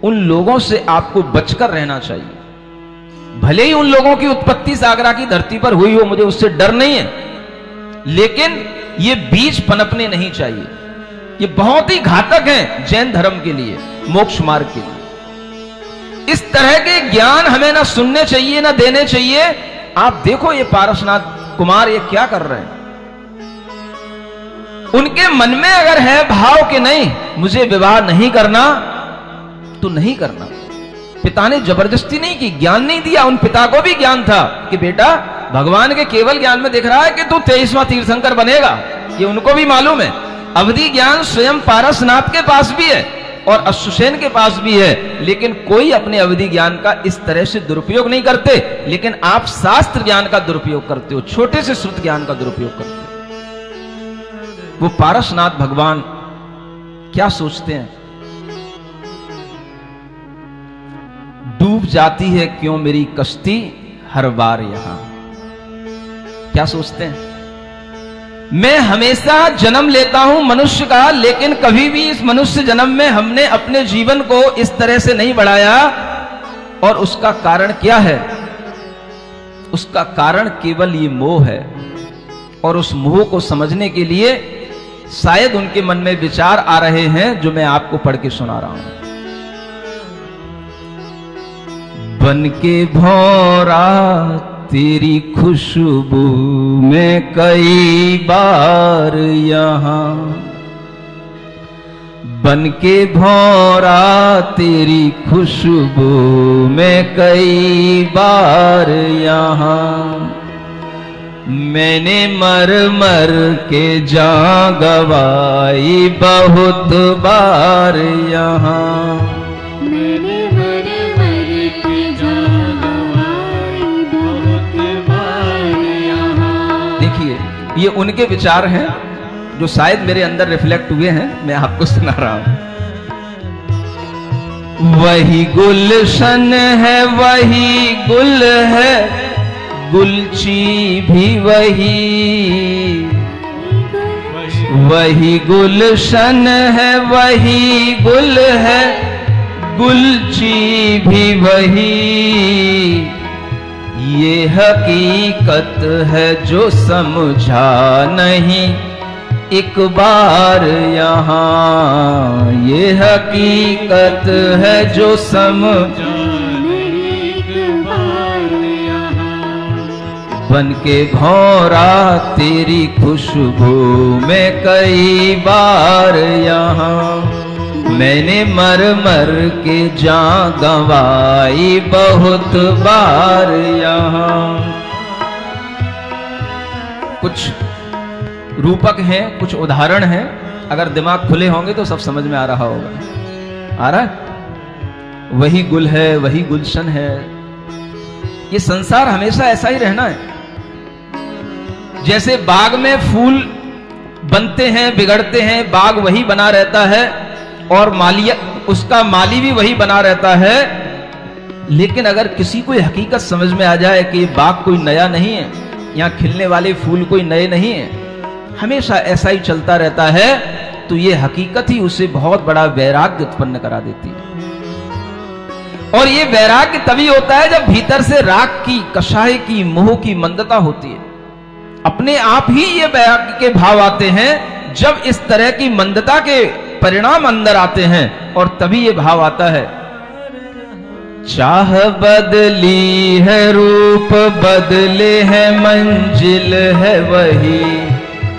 उन लोगों से आपको बचकर रहना चाहिए। भले ही उन लोगों की उत्पत्ति सागरा की धरती पर हुई हो, मुझे उससे डर नहीं है, लेकिन ये बीज पनपने नहीं चाहिए। ये बहुत ही घातक है जैन धर्म के लिए, मोक्ष मार्ग के लिए। इस तरह के ज्ञान हमें ना सुनने चाहिए ना देने चाहिए। आप देखो ये पारसनाथ कुमार ये क्या कर रहे हैं। उनके मन में अगर है भाव कि नहीं मुझे विवाह नहीं करना तो नहीं करना। पिता ने जबरदस्ती नहीं की, ज्ञान नहीं दिया। उन पिता को भी ज्ञान था कि बेटा भगवान के केवल ज्ञान में दिख रहा है कि तू 23वां तीर्थंकर बनेगा, ये उनको भी मालूम है। अवधि ज्ञान स्वयं पारसनाथ के पास भी है और अश्वसेन के पास भी है, लेकिन कोई अपने अवधि ज्ञान का इस तरह से दुरुपयोग नहीं करते। लेकिन आप शास्त्र ज्ञान का दुरुपयोग करते हो, छोटे से श्रुत ज्ञान का दुरुपयोग करते हो। वो पारसनाथ भगवान क्या सोचते हैं? डूब जाती है क्यों मेरी कश्ती हर बार यहां। क्या सोचते हैं? मैं हमेशा जन्म लेता हूं मनुष्य का, लेकिन कभी भी इस मनुष्य जन्म में हमने अपने जीवन को इस तरह से नहीं बढ़ाया। और उसका कारण क्या है? उसका कारण केवल ये मोह है। और उस मोह को समझने के लिए शायद उनके मन में विचार आ रहे हैं जो मैं आपको पढ़ के सुना रहा हूं। बन के भौरा तेरी खुशबू में कई बार यहां, बन के भौरा तेरी खुशबू में कई बार यहां, मैंने मर मर के जान गवाई बहुत बार यहां, मैंने मर मर के जान गवाई बहुत बार यहां। देखिए ये उनके विचार हैं जो शायद मेरे अंदर रिफ्लेक्ट हुए हैं, मैं आपको सुना रहा हूं। वही गुलशन है वही गुल है, गुलची भी वही, वही गुलशन है वही गुल है, गुलची भी वही, ये हकीकत है जो समझा नहीं एक बार यहाँ, ये हकीकत है जो समझा नहीं एक बार यहाँ, बन के भौरा तेरी खुशबू में कई बार यहाँ, मैंने मर मर के जान गंवाई बहुत बार यहाँ। कुछ रूपक हैं, कुछ उदाहरण हैं, अगर दिमाग खुले होंगे तो सब समझ में आ रहा होगा। आ रहा है? वही गुल है, वही गुलशन है। ये संसार हमेशा ऐसा ही रहना है। जैसे बाग में फूल बनते हैं, बिगड़ते हैं, बाग वही बना रहता है और उसका माली भी वही बना रहता है। लेकिन अगर किसी को हकीकत समझ में आ जाए कि ये बाग कोई नया नहीं है, यहाँ खिलने वाले फूल कोई नए नहीं है, हमेशा ऐसा ही चलता रहता है, तो ये हकीकत ही उसे बहुत बड़ा वैराग्य उत्पन्न करा देती है। और ये वैराग्य तभी होता है जब भीतर से राग की, कषाय की, मोह की मंदता होती है। अपने आप ही ये वैराग्य के भाव आते हैं जब इस तरह की मंदता के परिणाम अंदर आते हैं, और तभी ये भाव आता है। चाह बदली है, रूप बदले है, मंजिल है वही।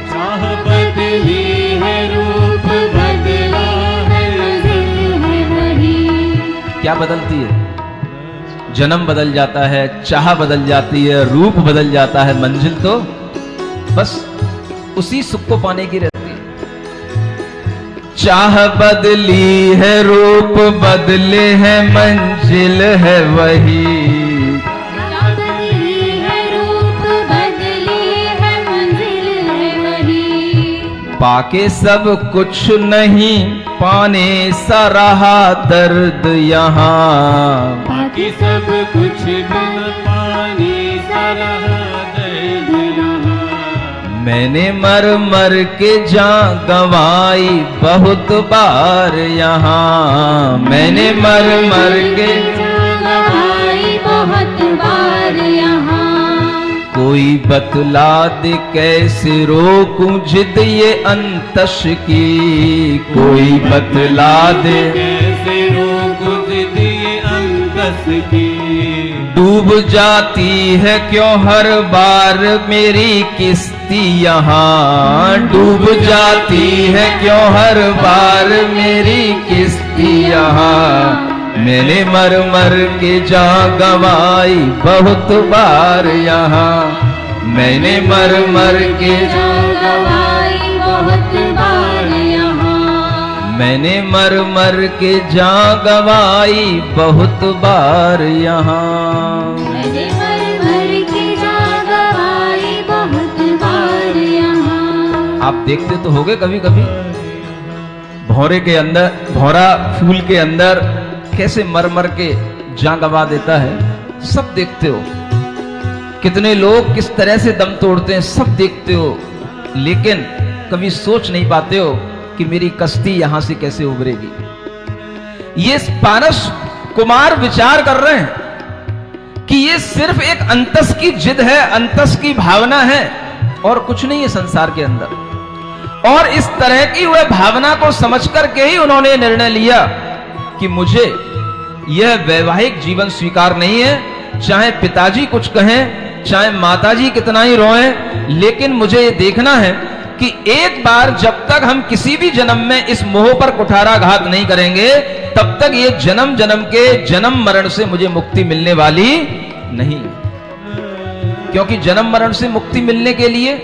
चाह बदली है, रूप बदला है, मंजिल है वही। क्या बदलती है? जन्म बदल जाता है, चाह बदल जाती है, रूप बदल जाता है, मंजिल तो बस उसी सुख को पाने की रहती है। चाह बदली है, रूप बदले है, मंजिल है वही। चाह बदली है, रूप बदले है, मंजिल है वही। पाके सब कुछ नहीं, पाने सा रहा दर्द यहाँ। बाकी सब कुछ बिन पाने सा रहा दर्द यहाँ। मैंने मर मर के जान गंवाई बहुत बार यहाँ। मैंने मर मर के जान गंवाई बहुत बार यहाँ। कोई बतला दे कैसे रोकूं जिद ये अंतश की। कोई बतला दे कैसे रोकूं जिद ये अंतश की। डूब जाती है क्यों हर बार मेरी किस्ती यहाँ। डूब जाती है क्यों हर बार मेरी किस्ती यहाँ। मैंने मर मर के जान गंवाई बहुत बार यहाँ। मैंने मर मर के जान गंवाई बहुत बार यहाँ। मैंने मर मर के जान गंवाई बहुत बार यहाँ। मैंने मर मर के जान गंवाई बहुत बार यहाँ। आप देखते तो होगे कभी कभी भौरे के अंदर, भौरा फूल के अंदर कैसे मर मर के जान गंवा देता है। सब देखते हो। कितने लोग किस तरह से दम तोड़ते हैं, सब देखते हो। लेकिन कभी सोच नहीं पाते हो कि मेरी कश्ती यहां से कैसे उभरेगी। ये पारस कुमार विचार कर रहे हैं कि ये सिर्फ एक अंतस की जिद है, अंतस की भावना है, और कुछ नहीं है संसार के अंदर। और इस तरह की वह भावना को समझ करके ही उन्होंने निर्णय लिया कि मुझे यह वैवाहिक जीवन स्वीकार नहीं है। चाहे पिताजी कुछ कहें, चाहे माताजी कितना ही रोएं, लेकिन मुझे ये देखना है कि एक बार जब तक हम किसी भी जन्म में इस मोह पर कुठाराघात नहीं करेंगे, तब तक ये जन्म जन्म के जन्म मरण से मुझे मुक्ति मिलने वाली नहीं। क्योंकि जन्म मरण से मुक्ति मिलने के लिए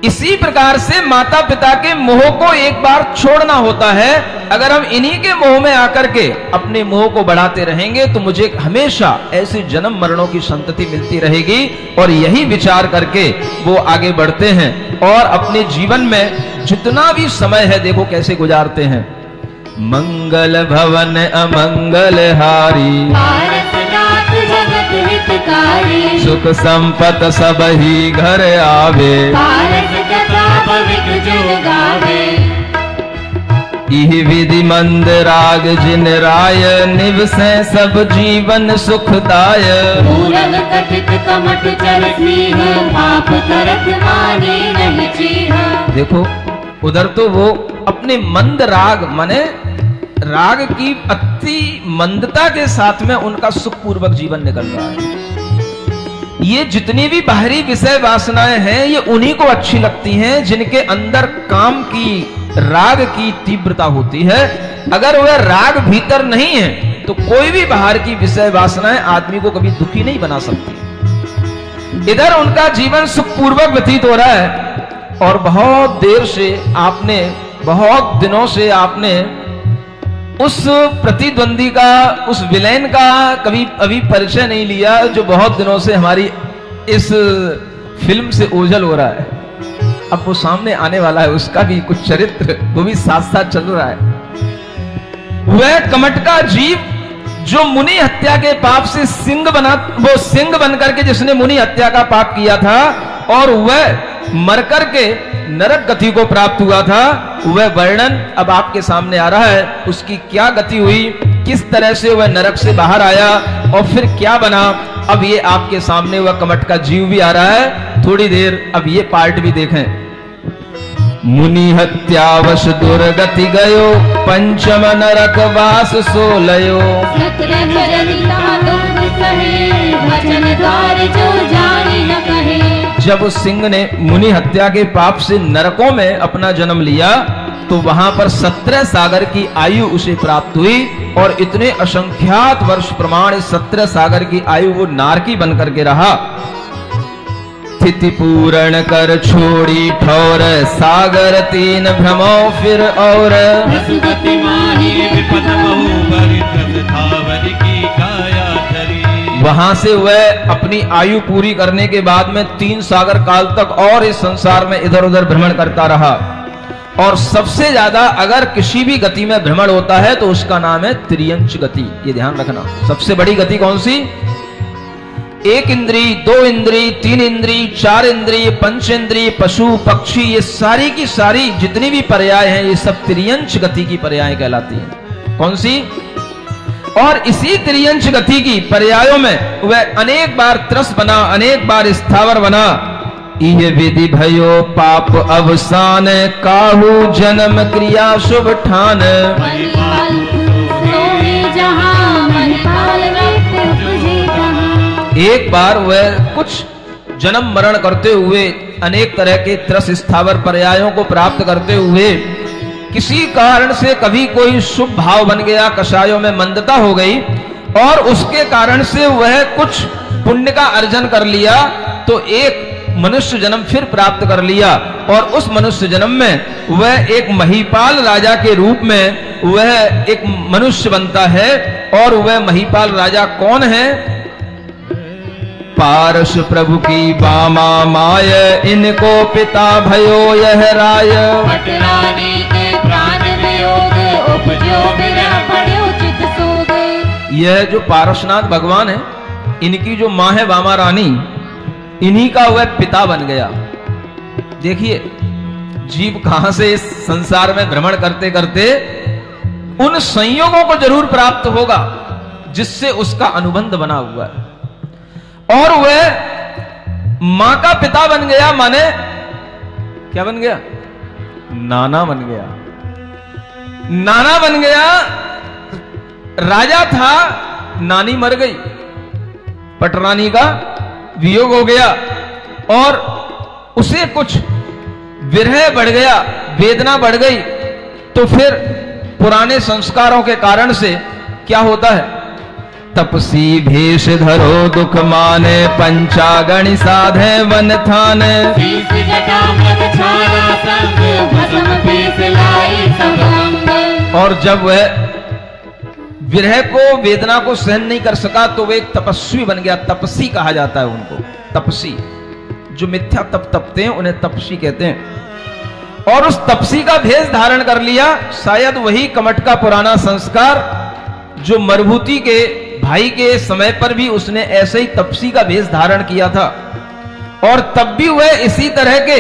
इसी प्रकार से माता पिता के मोह को एक बार छोड़ना होता है। अगर हम इन्हीं के मोह में आकर के अपने मोह को बढ़ाते रहेंगे तो मुझे हमेशा ऐसे जन्म मरणों की संतति मिलती रहेगी। और यही विचार करके वो आगे बढ़ते हैं और अपने जीवन में जितना भी समय है देखो कैसे गुजारते हैं। मंगल भवन अमंगल हारी, जगत हितकारी। सुख संपत सब ही घर आवे, पारस कथा पवित्र जन गावे। इहि विधि मंद राग जिन राय, निवसै सब जीवन सुखदाय। पूरन कथित कमट चर स्नेह, पाप करत माने नहीं चीह। देखो उधर तो वो अपने मंद राग माने राग की अति मंदता के साथ में उनका सुखपूर्वक जीवन निकल रहा है। ये जितनी भी बाहरी विषय वासनाएं हैं ये उन्हीं को अच्छी लगती हैं जिनके अंदर काम की राग की तीव्रता होती है। अगर वह राग भीतर नहीं है तो कोई भी बाहर की विषय वासनाएं आदमी को कभी दुखी नहीं बना सकती। इधर उनका जीवन सुखपूर्वक व्यतीत हो रहा है और बहुत देर से आपने, बहुत दिनों से आपने उस प्रतिद्वंदी का, उस विलेन का कभी अभी परिचय नहीं लिया जो बहुत दिनों से हमारी इस फिल्म से ओझल हो रहा है। अब वो सामने आने वाला है, उसका भी कुछ चरित्र वो भी साथ साथ चल रहा है। वह कमट का जीव जो मुनि हत्या के पाप से सिंह बना, वो सिंह बनकर के जिसने मुनि हत्या का पाप किया था और वह मर करके नरक गति को प्राप्त हुआ था, वह वर्णन अब आपके सामने आ रहा है। उसकी क्या गति हुई, किस तरह से वह नरक से बाहर आया और फिर क्या बना, अब ये आपके सामने वह कमट का जीव भी आ रहा है। थोड़ी देर अब ये पार्ट भी देखें। मुनि हत्यावश दुर्गति गयो, पंचम नरक वास सोलयो। जब सिंह ने मुनि हत्या के पाप से नरकों में अपना जन्म लिया तो वहां पर 17 सागर की आयु उसे प्राप्त हुई और इतने असंख्यात वर्ष प्रमाण 17 सागर की आयु वो नारकी बनकर के रहा। स्थिति पूर्ण कर छोड़ी ठौर, सागर 3 भ्रमो फिर और। वहां से वह अपनी आयु पूरी करने के बाद में 3 सागर काल तक और इस संसार में इधर उधर भ्रमण करता रहा। और सबसे ज्यादा अगर किसी भी गति में भ्रमण होता है तो उसका नाम है त्रियंच गति। ये ध्यान रखना। सबसे बड़ी गति कौन सी? 1 इंद्री, 2 इंद्री, 3 इंद्री, 4 इंद्री, 5 इंद्री, पशु पक्षी, ये सारी की सारी जितनी भी पर्याय हैं ये सब त्रियंच गति की पर्याय कहलाती हैं। कौन सी? और इसी त्रियंच गति की पर्यायों में वह अनेक बार त्रस बना, अनेक बार स्थावर बना। ये विधि भयो पाप अवसान, काहू जन्म क्रिया शुभ ठान। एक बार वह कुछ जन्म मरण करते हुए, अनेक तरह के त्रस स्थावर पर्यायों को प्राप्त करते हुए किसी कारण से कभी कोई शुभ भाव बन गया, कषायों में मंदता हो गई और उसके कारण से वह कुछ पुण्य का अर्जन कर लिया तो एक मनुष्य जन्म फिर प्राप्त कर लिया। और उस मनुष्य जन्म में वह एक महीपाल राजा के रूप में वह एक मनुष्य बनता है। और वह महीपाल राजा कौन है? पारस प्रभु की बामा माय, इनको पिता भयो यह राय। यह जो पारसनाथ भगवान है, इनकी जो मां है बामा रानी, इन्हीं का वह पिता बन गया। देखिए जीव कहां से इस संसार में भ्रमण करते करते उन संयोगों को जरूर प्राप्त होगा जिससे उसका अनुबंध बना हुआ है। और वह मां का पिता बन गया, माने क्या बन गया? नाना बन गया। नाना बन गया। राजा था, नानी मर गई, पटरानी का वियोग हो गया और उसे कुछ विरह बढ़ गया, वेदना बढ़ गई। तो फिर पुराने संस्कारों के कारण से क्या होता है? तपसी भेष धरो दुख माने, पंचागणि साधे वन थान। और जब वह विरह को, वेदना को सहन नहीं कर सका तो वह एक तपस्वी बन गया। तपसी कहा जाता है उनको, तपसी। जो मिथ्या तप तपते हैं उन्हें तपसी कहते हैं। और उस तपसी का भेष धारण कर लिया। शायद वही कमट का पुराना संस्कार जो मरुभूति के भाई के समय पर भी उसने ऐसे ही तपसी का भेष धारण किया था। और तब भी वह इसी तरह के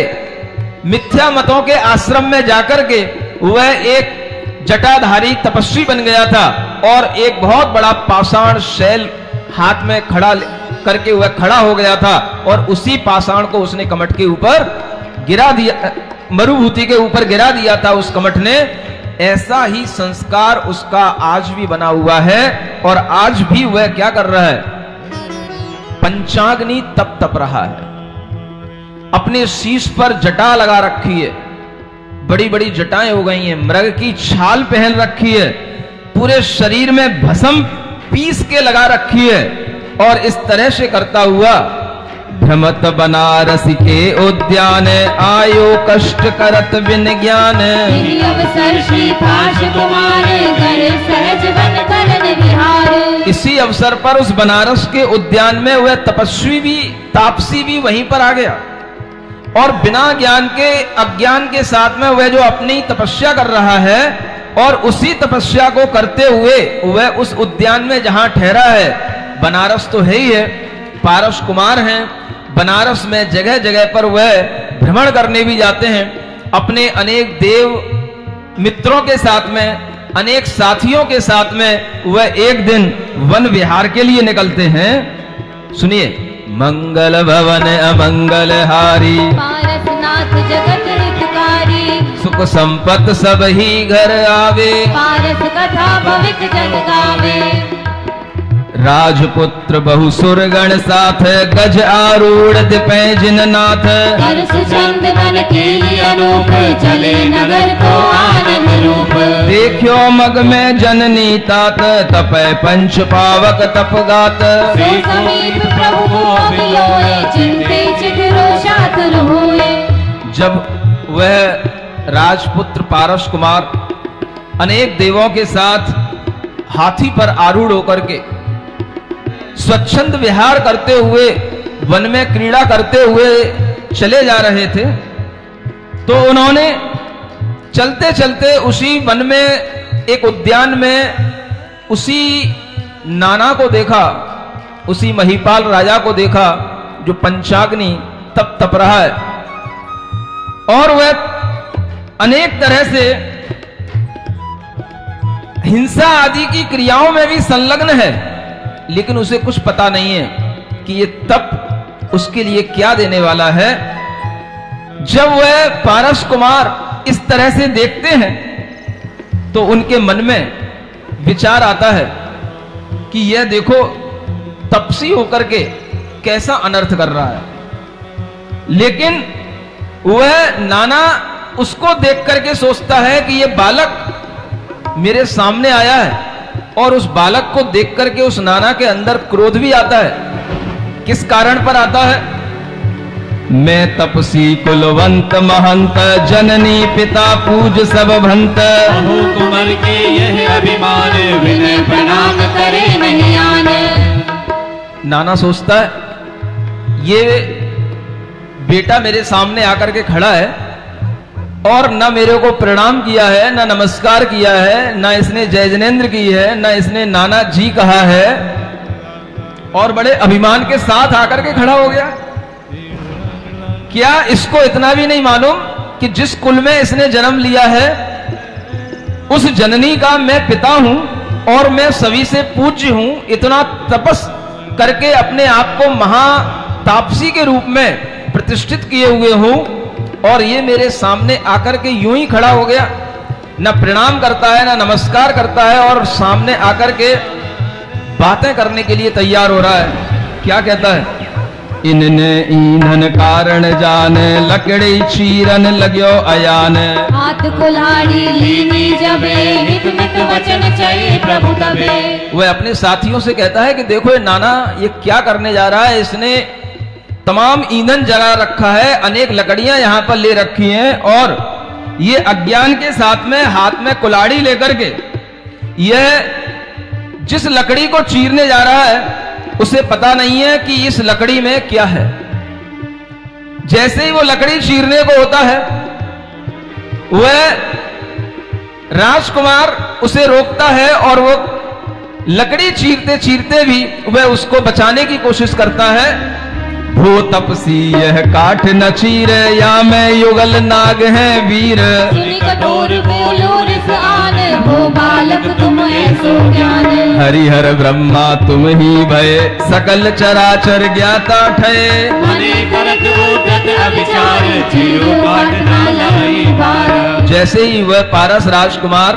मिथ्या मतों के आश्रम में जाकर के वह एक जटाधारी तपस्वी बन गया था और एक बहुत बड़ा पाषाण शैल हाथ में खड़ा करके वह खड़ा हो गया था। और उसी पाषाण को उसने कमट के ऊपर गिरा दिया, मरुभूति के ऊपर गिरा दिया था उस कमट ने। ऐसा ही संस्कार उसका आज भी बना हुआ है। और आज भी वह क्या कर रहा है? पंचाग्नि तप रहा है। अपने शीश पर जटा लगा रखी है, बड़ी बड़ी जटाएं हो गई हैं, मृग की छाल पहन रखी है, पूरे शरीर में भस्म पीस के लगा रखी है, और इस तरह से करता हुआ भ्रमत बनारस के उद्यान आयो कष्ट करत बिन ज्ञान। यही अवसर श्री पाश कुमार कर सहज बन करन विहार। इसी अवसर पर उस बनारस के उद्यान में वह तपस्वी भी तापसी भी वहीं पर आ गया, और बिना ज्ञान के अज्ञान के साथ में वह जो अपनी तपस्या कर रहा है, और उसी तपस्या को करते हुए वह उस उद्यान में जहां ठहरा है, बनारस तो है ही है, पारस कुमार हैं, बनारस में जगह जगह पर वह भ्रमण करने भी जाते हैं, अपने अनेक देव मित्रों के साथ में, अनेक साथियों के साथ में वह एक दिन वन विहार के लिए निकलते हैं। सुनिए, मंगल भवन अमंगल हारी, पारसनाथ जगत हितकारी, सुख संपत सब ही घर आवे, पारस कथा भवित जन गावे। राजपुत्र बहु सुरगण साथ, गज आरूढ़ दिपै जिन नाथ, कर सुचंद मन के अनूप, चले नगर को आनंद रूप। देखियो मग में जननी तात, तपै पंच पावक तप गात, सो समीप प्रभु को अभिलोए, चिंते चिठरो शातुर होए। जब वह राजपुत्र पारस कुमार अनेक देवों के साथ हाथी पर आरूढ़ होकर के स्वच्छंद विहार करते हुए वन में क्रीड़ा करते हुए चले जा रहे थे, तो उन्होंने चलते चलते उसी वन में एक उद्यान में उसी नाना को देखा, उसी महिपाल राजा को देखा जो पंचाग्नि तप रहा है, और वह अनेक तरह से हिंसा आदि की क्रियाओं में भी संलग्न है, लेकिन उसे कुछ पता नहीं है कि ये तप उसके लिए क्या देने वाला है। जब वह पारस कुमार इस तरह से देखते हैं तो उनके मन में विचार आता है कि यह देखो तपसी होकर के कैसा अनर्थ कर रहा है, लेकिन वह नाना उसको देख करके सोचता है कि यह बालक मेरे सामने आया है, और उस बालक को देख करके उस नाना के अंदर क्रोध भी आता है। किस कारण पर आता है? मैं तपसी कुलवंत महंत, जननी पिता पूज सब भंत, कुंवर के यह अभिमान, विनय प्रणाम करे नहीं आने। नाना सोचता है ये बेटा मेरे सामने आकर के खड़ा है, और न मेरे को प्रणाम किया है, न नमस्कार किया है, न इसने जय जनेन्द्र की है, न इसने नाना जी कहा है, और बड़े अभिमान के साथ आकर के खड़ा हो गया। क्या इसको इतना भी नहीं मालूम कि जिस कुल में इसने जन्म लिया है उस जननी का मैं पिता हूं, और मैं सभी से पूज्य हूं, इतना तपस करके अपने आप को महातापसी के रूप में प्रतिष्ठित किए हुए हूं, और ये मेरे सामने आकर के यूं ही खड़ा हो गया, न प्रणाम करता है, न नमस्कार करता है, और सामने आकर के बातें करने के लिए तैयार हो रहा है। क्या कहता है? इनने ईंधन कारण जान, लकड़ी चीरन लग्यो अयान, हाथ कुल्हाड़ी लीनी जबे, हित मित वचन चले प्रभु तबे। वह अपने साथियों से कहता है कि देखो ये नाना ये क्या करने जा रहा है, इसने तमाम ईंधन जला रखा है, अनेक लकड़ियां यहां पर ले रखी हैं, और ये अज्ञान के साथ में हाथ में कुल्हाड़ी लेकर के यह जिस लकड़ी को चीरने जा रहा है उसे पता नहीं है कि इस लकड़ी में क्या है। जैसे ही वो लकड़ी चीरने को होता है, वह राजकुमार उसे रोकता है, और वो लकड़ी चीरते चीरते भी वह उसको बचाने की कोशिश करता है। भो तपसी यह काठ न चीर, या मैं युगल नाग है वीर, सुनी कठोर बोलो रिस आन, हो बालक तुम ऐसो ज्ञान। हरिहर ब्रह्मा तुम ही भय, सकल चराचर ज्ञाता ठय, मने करत उद्यत अविचार, चिरो काट ना लहई बार। जैसे ही वह पारस राजकुमार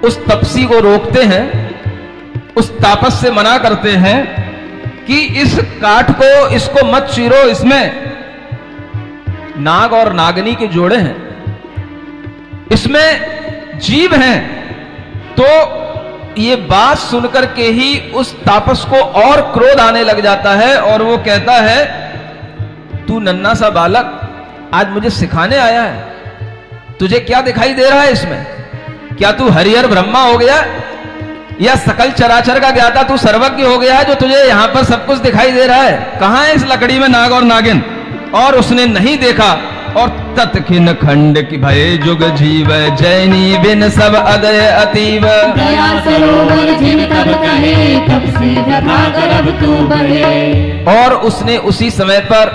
उस तपसी को रोकते हैं, उस तापस से मना करते हैं कि इस काठ को इसको मत चीरो, इसमें नाग और नागनी के जोड़े हैं, इसमें जीव हैं। तो ये बात सुनकर के ही उस तापस को और क्रोध आने लग जाता है और वो कहता है, तू नन्हा सा बालक आज मुझे सिखाने आया है, तुझे क्या दिखाई दे रहा है इसमें? क्या तू हरिहर ब्रह्मा हो गया या सकल चराचर का ज्ञाता तू सर्वज्ञ हो गया है जो तुझे यहां पर सब कुछ दिखाई दे रहा है? कहां है इस लकड़ी में नाग और नागिन? और उसने नहीं देखा। और तत्खिन खंड की भय जुग जीव, जैनी बिन सब अदय अतीव। दया सरोवर जिन तब कहे, तब से व्यथा अब तू बढ़े। और उसने उसी समय पर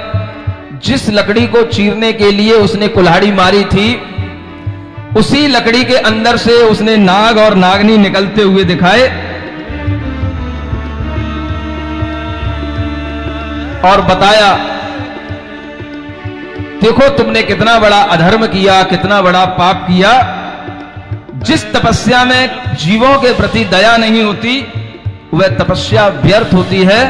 जिस लकड़ी को चीरने के लिए उसने कुल्हाड़ी मारी थी, उसी लकड़ी के अंदर से उसने नाग और नागनी निकलते हुए दिखाए और बताया, देखो तुमने कितना बड़ा अधर्म किया, कितना बड़ा पाप किया। जिस तपस्या में जीवों के प्रति दया नहीं होती वह तपस्या व्यर्थ होती है।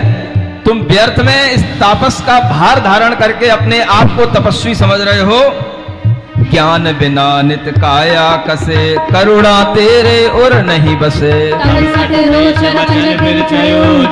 तुम व्यर्थ में इस तापस का भार धारण करके अपने आप को तपस्वी समझ रहे हो। ज्ञान बिना नित काया कसे, करुणा तेरे उर नहीं बसे।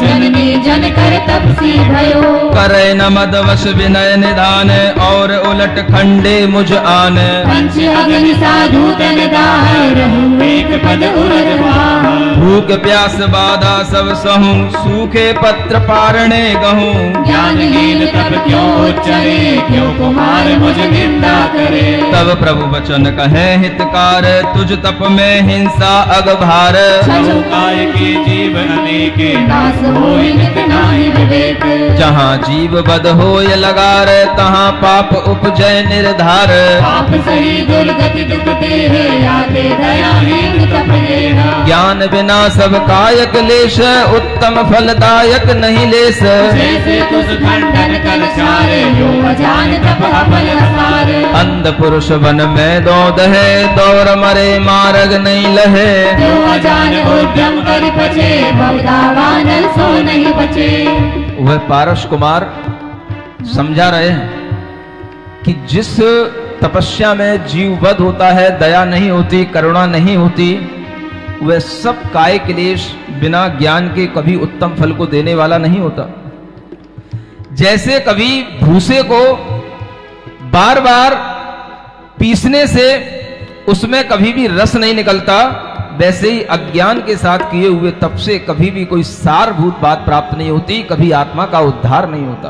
जननी जन कर तपसी भयो, करे न मदवश विनय निधान, और उलट खंडे मुझ आन। पंच अग्नि साधु तन दाह, रहु एक पद उर वाह। भूख प्यास बाधा सब सहूं, सूखे पत्र पारणे गहूं। ज्ञानहीन तब क्यों उच्चरे, क्यों कुमार मुझ निंदा करे। तब प्रभु वचन कहे हितकार, तुझ तप में हिंसा अगभार। काय के जीव अनेके, दास होय नित नाहि विवेक। जहाँ जीव बद होय लगार, तहाँ पाप उपजय निर्धार। पाप सही दुर्गति दुख देह, आते दयाहीन तप लेह। ज्ञान बिना सब कायक लेश, उत्तम फलदायक नहीं लेस। जैसे तुस खंडन कर चारे, यो अजान तप अफल असार। अंध पुरुष वन में दौड़ है, दौड़ मरे मार्ग नहीं लहे। जो अजान उद्यम कर बचे, बहुदावान सो नहीं बचे। वह पारस कुमार समझा रहे हैं कि जिस तपस्या में जीव वध होता है, दया नहीं होती, करुणा नहीं होती, वह सब काय क्लेश बिना ज्ञान के कभी उत्तम फल को देने वाला नहीं होता। जैसे कभी भूसे को बार बार पीसने से उसमें कभी भी रस नहीं निकलता, वैसे ही अज्ञान के साथ किए हुए तप से कभी भी कोई सारभूत बात प्राप्त नहीं होती, कभी आत्मा का उद्धार नहीं होता।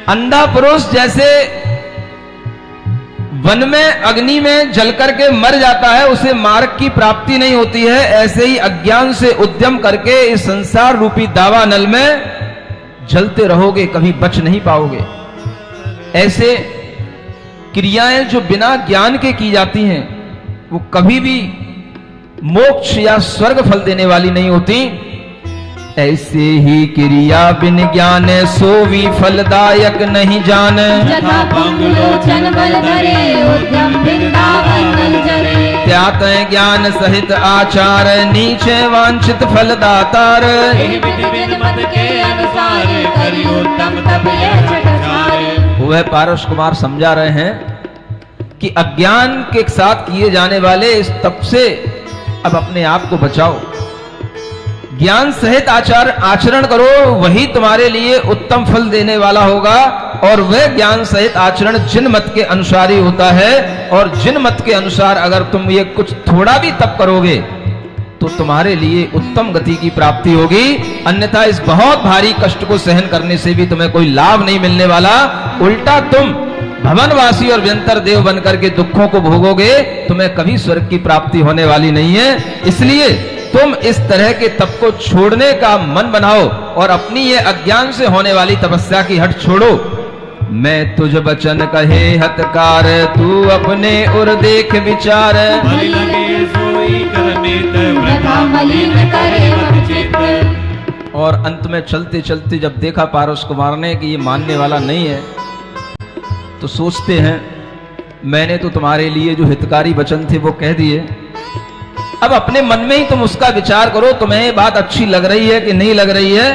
अंधा पुरुष जैसे वन में अग्नि में जल करके मर जाता है, उसे मार्ग की प्राप्ति नहीं होती है, ऐसे ही अज्ञान से उद्यम करके इस संसार रूपी दावानल में जलते रहोगे, कभी बच नहीं पाओगे। ऐसे क्रियाएं जो बिना ज्ञान के की जाती हैं, वो कभी भी मोक्ष या स्वर्ग फल देने वाली नहीं होती। ऐसे ही क्रिया बिन ज्ञान, सो भी फलदायक नहीं जान। जथा पंगलोचन बल धरे, उद्यम वृंदावन नल जरे। त्यात ज्ञान सहित आचार, नीचे वांछित फल दातार। मत के अनुसार, करि उत्तम तप यह चटकार। वह पारस कुमार समझा रहे हैं कि अज्ञान के साथ किए जाने वाले इस तप से अब अपने आप को बचाओ। ज्ञान सहित आचरण करो, वही तुम्हारे लिए उत्तम फल देने वाला होगा। और वह ज्ञान सहित आचरण जिन मत के अनुसार ही होता है, और जिन मत के अनुसार अगर तुम ये कुछ थोड़ा भी तप करोगे तो तुम्हारे लिए उत्तम गति की प्राप्ति होगी। अन्यथा इस बहुत भारी कष्ट को सहन करने से भी तुम्हें कोई लाभ नहीं मिलने वाला, उल्टा तुम भवनवासी और व्यंतर देव बनकर के दुखों को भोगोगे, तुम्हें कभी स्वर्ग की प्राप्ति होने वाली नहीं है। इसलिए तुम इस तरह के तप को छोड़ने का मन बनाओ और अपनी ये अज्ञान से होने वाली तपस्या की हट छोड़ो। मैं तुझ बचन कहे हतकार, तू अपने उर देख विचार। और अंत में चलते चलते जब देखा पारस कुमार ने कि ये मानने वाला नहीं है, तो सोचते हैं मैंने तो तुम्हारे लिए जो हितकारी वचन थे वो कह दिए, अब अपने मन में ही तुम उसका विचार करो, तुम्हें ये बात अच्छी लग रही है कि नहीं लग रही है,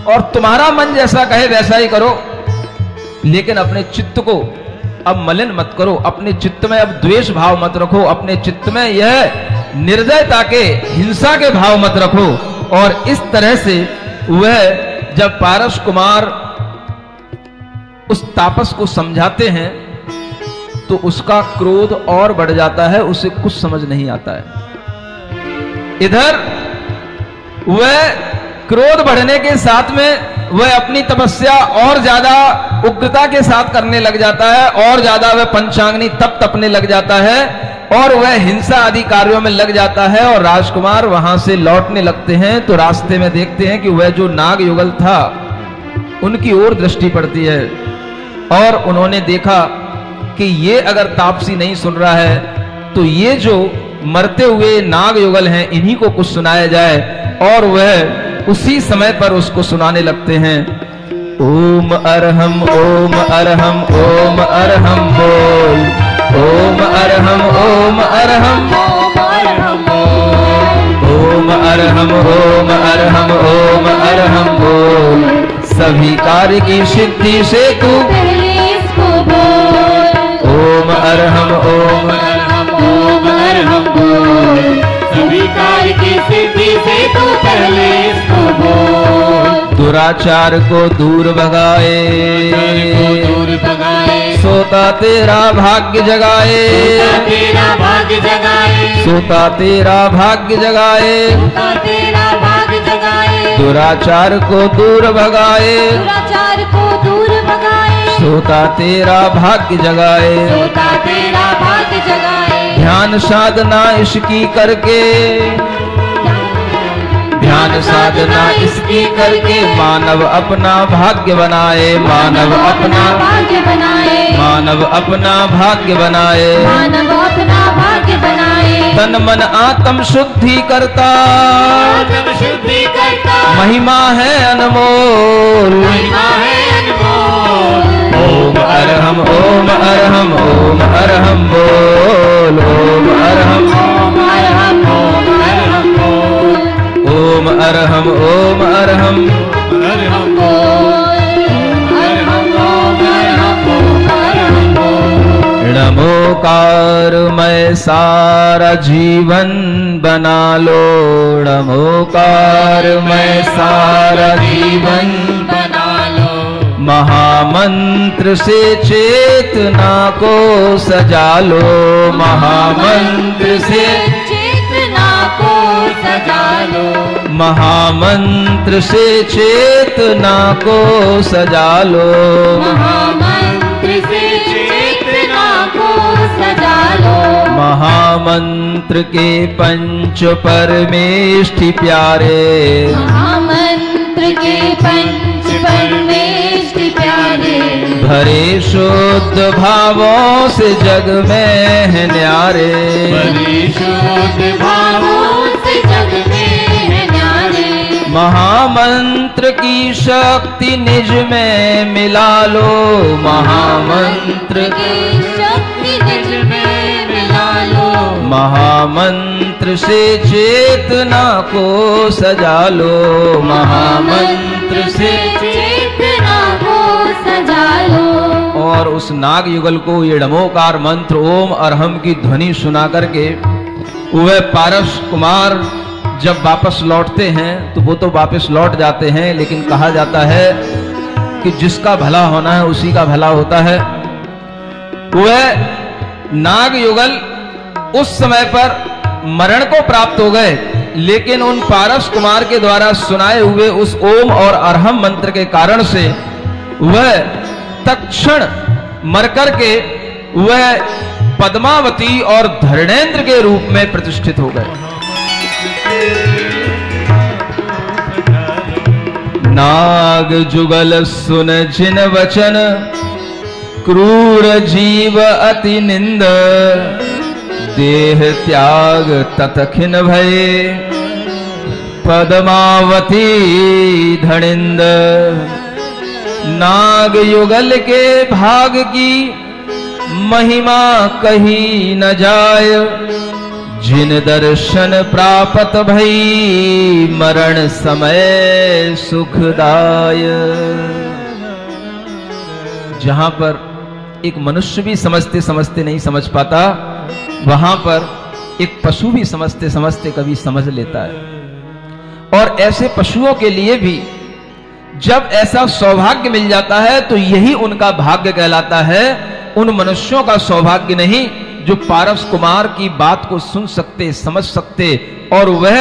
और तुम्हारा मन जैसा कहे वैसा ही करो। लेकिन अपने चित्त को अब मलिन मत करो, अपने चित्त में अब द्वेष भाव मत रखो, अपने चित्त में यह निर्दयता के, हिंसा के भाव मत रखो। और इस तरह से वह जब पारस कुमार उस तापस को समझाते हैं तो उसका क्रोध और बढ़ जाता है, उसे कुछ समझ नहीं आता है। इधर वह क्रोध बढ़ने के साथ में वह अपनी तपस्या और ज्यादा उग्रता के साथ करने लग जाता है, और ज्यादा वह पंचाग्नि तप तपने लग जाता है, और वह हिंसा आदि कार्यों में लग जाता है। और राजकुमार वहां से लौटने लगते हैं तो रास्ते में देखते हैं कि वह जो नाग युगल था उनकी ओर दृष्टि पड़ती है, और उन्होंने देखा कि ये अगर तापसी नहीं सुन रहा है तो ये जो मरते हुए नाग युगल हैं इन्हीं को कुछ सुनाया जाए। और वह उसी समय पर उसको सुनाने लगते हैं। ओम अरहम ओम अरहम ओम अरहम बोल, ओम अरहम ओम अरहम ओम अरहम बोल, ओम अरहम ओम अरहम ओम अरहम बोल। सभी कार्य की सिद्धि से तू पहले इसको बोल। ओम अरहम ओम अरहम ओम अरहम बोल, सभी कार्य की सिद्धि से तू पहले इसको बोल। दुराचार को दूर भगाए, दूर भगाए, सोता तेरा भाग्य जगाए, तेरा भाग्य जगाए, सोता तेरा भाग्य जगाए। तेरा भाग्य जगाए, दुराचार को दूर भगाए, दुराचार को दूर भगाए, सोता तेरा भाग्य जगाए। सोता तेरा भाग्य जगाए। ध्यान साधना इसकी करके, ध्यान साधना इसकी करके मानव अपना भाग्य बनाए, मानव अपना भाग्य बनाए, मानव अपना भाग्य बनाए। मानव अपना भाग्य बनाए। तन मन आत्म शुद्धि करता, आत्म शुद्धि करता, महिमा है अनमोल। महिमा है अनमोल। ओम अरहम ओम अरहम ओम अरहम बोल, ओम अरहम ओम अरहम ओम अरहम बोल, ओम अरहम ओम अरहम अरहम बोल, अरहम ओम अरहम ओम अरहम बोल। नमोकार मैं सारा जीवन बना लो, नमोकार मैं सारा जीवन बना लो। महामंत्र से चेतना को सजा लो, महामंत्र से चेतना को सजा लो, महामंत्र से चेतना को सजा लो। महामंत्र से चेतना को सजा लो। महामंत्र के पंच परमेष्ठि प्यारे, महामंत्र के पंच परमेष्ठि प्यारे, भरे शुद्ध भावों से जग में है न्यारे, भरे शुद्ध भावों से जग में है न्यारे। महामंत्र की शक्ति निज में मिला लो, महामंत्र की शक्ति निज में मिला लो। महामंत्र से चेतना को सजा लो, महामंत्र से चेतना को सजा लो। और उस नाग युगल को ये नमोकार मंत्र ओम अरहम की ध्वनि सुना करके वह पारस कुमार जब वापस लौटते हैं तो वो तो वापस लौट जाते हैं, लेकिन कहा जाता है कि जिसका भला होना है उसी का भला होता है। वह नाग युगल उस समय पर मरण को प्राप्त हो गए, लेकिन उन पारस कुमार के द्वारा सुनाए हुए उस ओम और अरहम मंत्र के कारण से वह तत्क्षण मर करके वह पद्मावती और धरणेन्द्र के रूप में प्रतिष्ठित हो गए। नाग जुगल सुन जिन वचन, क्रूर जीव अति निंद, देह त्याग ततखिन भये, पद्मावती धणिंद। नाग युगल के भाग की महिमा कही न जाय, जिन दर्शन प्राप्त भई, मरण समय सुखदाय। जहां पर एक मनुष्य भी समझते समझते नहीं समझ पाता, वहां पर एक पशु भी समझते समझते कभी समझ लेता है। और ऐसे पशुओं के लिए भी जब ऐसा सौभाग्य मिल जाता है तो यही उनका भाग्य कहलाता है, उन मनुष्यों का सौभाग्य नहीं जो पारस कुमार की बात को सुन सकते, समझ सकते, और वह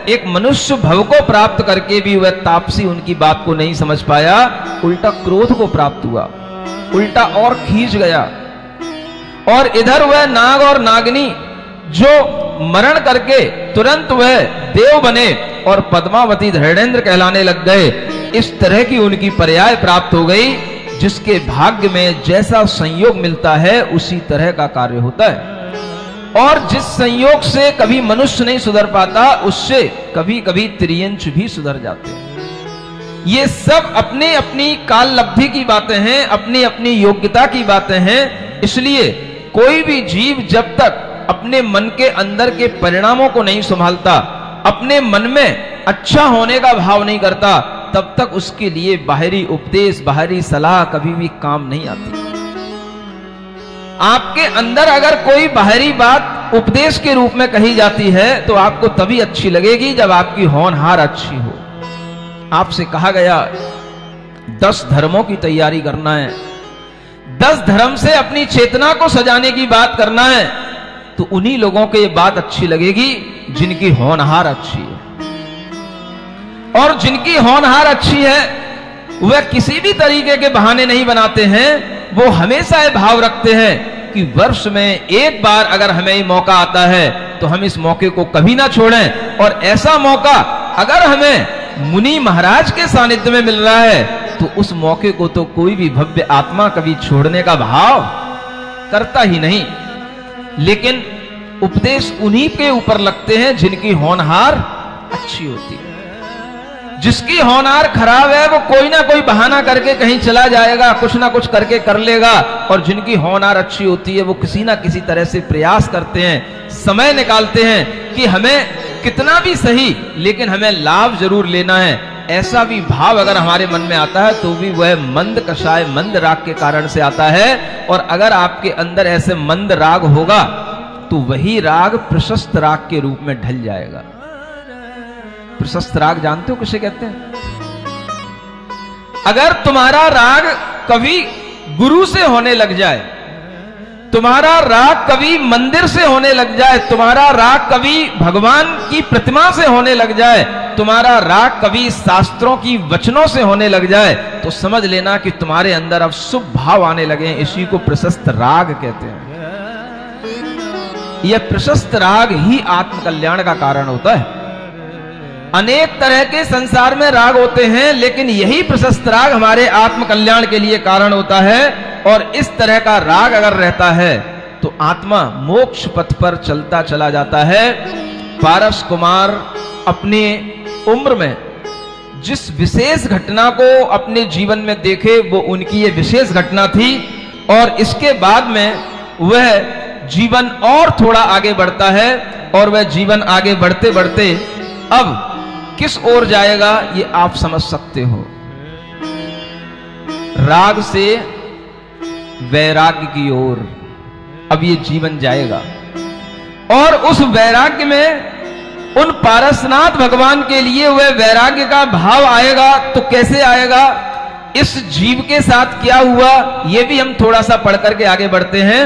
एक मनुष्य भव को प्राप्त करके भी वह तापसी उनकी बात को नहीं समझ पाया, उल्टा क्रोध को प्राप्त हुआ, उल्टा और खींच गया। और इधर वह नाग और नागिनी जो मरण करके तुरंत वह देव बने और पद्मावती धरणेन्द्र कहलाने लग गए, इस तरह की उनकी पर्याय प्राप्त हो गई। जिसके भाग्य में जैसा संयोग मिलता है उसी तरह का कार्य होता है। और जिस संयोग से कभी मनुष्य नहीं सुधर पाता, उससे कभी कभी त्रियंश भी सुधर जाते हैं। ये सब अपनी अपनी काल लब्धि की बातें हैं, अपनी अपनी योग्यता की बातें हैं। इसलिए कोई भी जीव जब तक अपने मन के अंदर के परिणामों को नहीं संभालता, अपने मन में अच्छा होने का भाव नहीं करता, तब तक उसके लिए बाहरी उपदेश, बाहरी सलाह कभी भी काम नहीं आती। आपके अंदर अगर कोई बाहरी बात उपदेश के रूप में कही जाती है तो आपको तभी अच्छी लगेगी जब आपकी होनहार अच्छी हो। आपसे कहा गया 10 धर्मों की तैयारी करना है, 10 धर्म से अपनी चेतना को सजाने की बात करना है, तो उन्हीं लोगों को ये बात अच्छी लगेगी जिनकी होनहार अच्छी है। और जिनकी होनहार अच्छी है वह किसी भी तरीके के बहाने नहीं बनाते हैं, वो हमेशा ये भाव रखते हैं कि वर्ष में एक बार अगर हमें ये मौका आता है तो हम इस मौके को कभी ना छोड़ें। और ऐसा मौका अगर हमें मुनि महाराज के सानिध्य में मिल रहा है तो उस मौके को तो कोई भी भव्य आत्मा कभी छोड़ने का भाव करता ही नहीं। लेकिन उपदेश उन्हीं के ऊपर लगते हैं जिनकी होनहार अच्छी होती है। जिसकी होनहार खराब है वो कोई ना कोई बहाना करके कहीं चला जाएगा, कुछ ना कुछ करके कर लेगा। और जिनकी होनहार अच्छी होती है वो किसी ना किसी तरह से प्रयास करते हैं, समय निकालते हैं कि हमें कितना भी सही लेकिन हमें लाभ जरूर लेना है। ऐसा भी भाव अगर हमारे मन में आता है तो भी वह मंद कषाय, मंद राग के कारण से आता है। और अगर आपके अंदर ऐसे मंद राग होगा तो वही राग प्रशस्त राग के रूप में ढल जाएगा। प्रशस्त राग जानते हो किसे कहते हैं? अगर तुम्हारा राग कभी गुरु से होने लग जाए, तुम्हारा राग कभी मंदिर से होने लग जाए, तुम्हारा राग कभी भगवान की प्रतिमा से होने लग जाए, तुम्हारा राग कभी शास्त्रों की वचनों से होने लग जाए, तो समझ लेना कि तुम्हारे अंदर अब शुभ भाव आने लगे हैं। इसी को प्रशस्त राग कहते हैं। यह प्रशस्त राग ही आत्मकल्याण का कारण होता है। अनेक तरह के संसार में राग होते हैं, लेकिन यही प्रशस्त राग हमारे आत्मकल्याण के लिए कारण होता है। और इस तरह का राग अगर रहता है तो आत्मा मोक्ष पथ पर चलता चला जाता है। पारस कुमार अपनी उम्र में जिस विशेष घटना को अपने जीवन में देखे वो उनकी ये विशेष घटना थी। और इसके बाद में वह जीवन और थोड़ा आगे बढ़ता है, और वह जीवन आगे बढ़ते बढ़ते अब किस ओर जाएगा ये आप समझ सकते हो। राग से वैराग्य की ओर अब ये जीवन जाएगा। और उस वैराग्य में उन पारसनाथ भगवान के लिए वह वैराग्य का भाव आएगा। तो कैसे आएगा, इस जीव के साथ क्या हुआ ये भी हम थोड़ा सा पढ़ करके आगे बढ़ते हैं।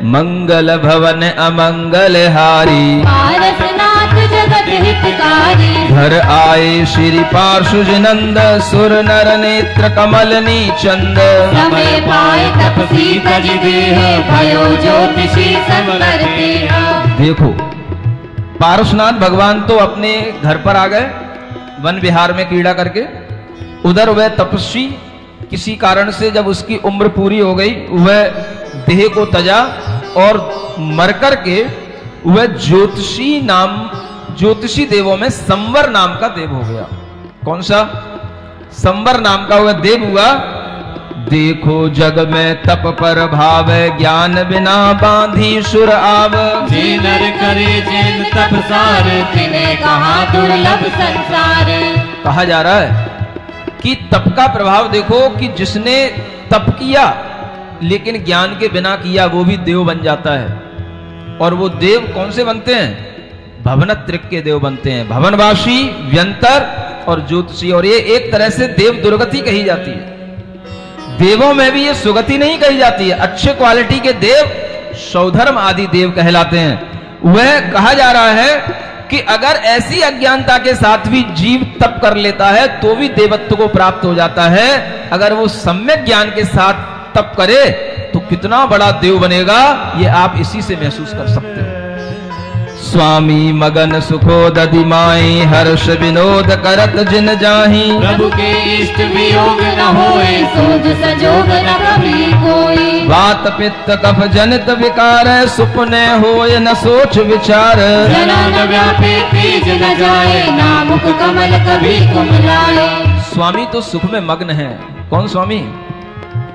मंगल भवन अमंगल हारी, पारसनाथ जगत हितकारी, घर आए श्री पार्षुज नंद, सुर नर नेत्र कमलनी चंद, समय पाए तपसी तज देह, भयो ज्योतिषी संकर देह। देखो पारसनाथ भगवान तो अपने घर पर आ गए वन विहार में क्रीड़ा करके। उधर वह तपस्वी किसी कारण से जब उसकी उम्र पूरी हो गई वह देह को तजा और मर करके वह ज्योतिषी देवों में संवर नाम का देव हो गया। कौन सा? संवर नाम का वह देव हुआ। देखो जग में तप पर भाव, ज्ञान बिना बांधी सुर आव, जे नर करे जिन तप सार, तिन्हें कहा दुर्लभ संसार। कहा जा रहा है कि तप का प्रभाव देखो कि जिसने तप किया लेकिन ज्ञान के बिना किया वो भी देव बन जाता है। और वो देव कौन से बनते हैं? भवनत्रिक के देव बनते हैं, भवनवासी, व्यंतर और ज्योतिषी। और ये एक तरह से देव दुर्गति कही जाती है। देवों में भी ये सुगति नहीं कही जाती है। अच्छे क्वालिटी के देव सौधर्म आदि देव कहलाते हैं। वह कहा जा रहा है कि अगर ऐसी अज्ञानता के साथ भी जीव तप कर लेता है तो भी देवत्व को प्राप्त हो जाता है। अगर वो सम्यक ज्ञान के साथ तप करे तो कितना बड़ा देव बनेगा, ये आप इसी से महसूस कर सकते हो। स्वामी मगन सुखोदधि माई, हर्ष विनोद करत जिन जाहि। प्रभु के इष्ट वियोग न होए, सोज संजोग न कभी कोई। वात पित्त कफ जनित विकार, सुपने होय न सोच विचार। जना न व्यापे तेज न जाए, ना मुख कमल कभी कुमलाए। स्वामी तो सुख में मग्न है। कौन स्वामी?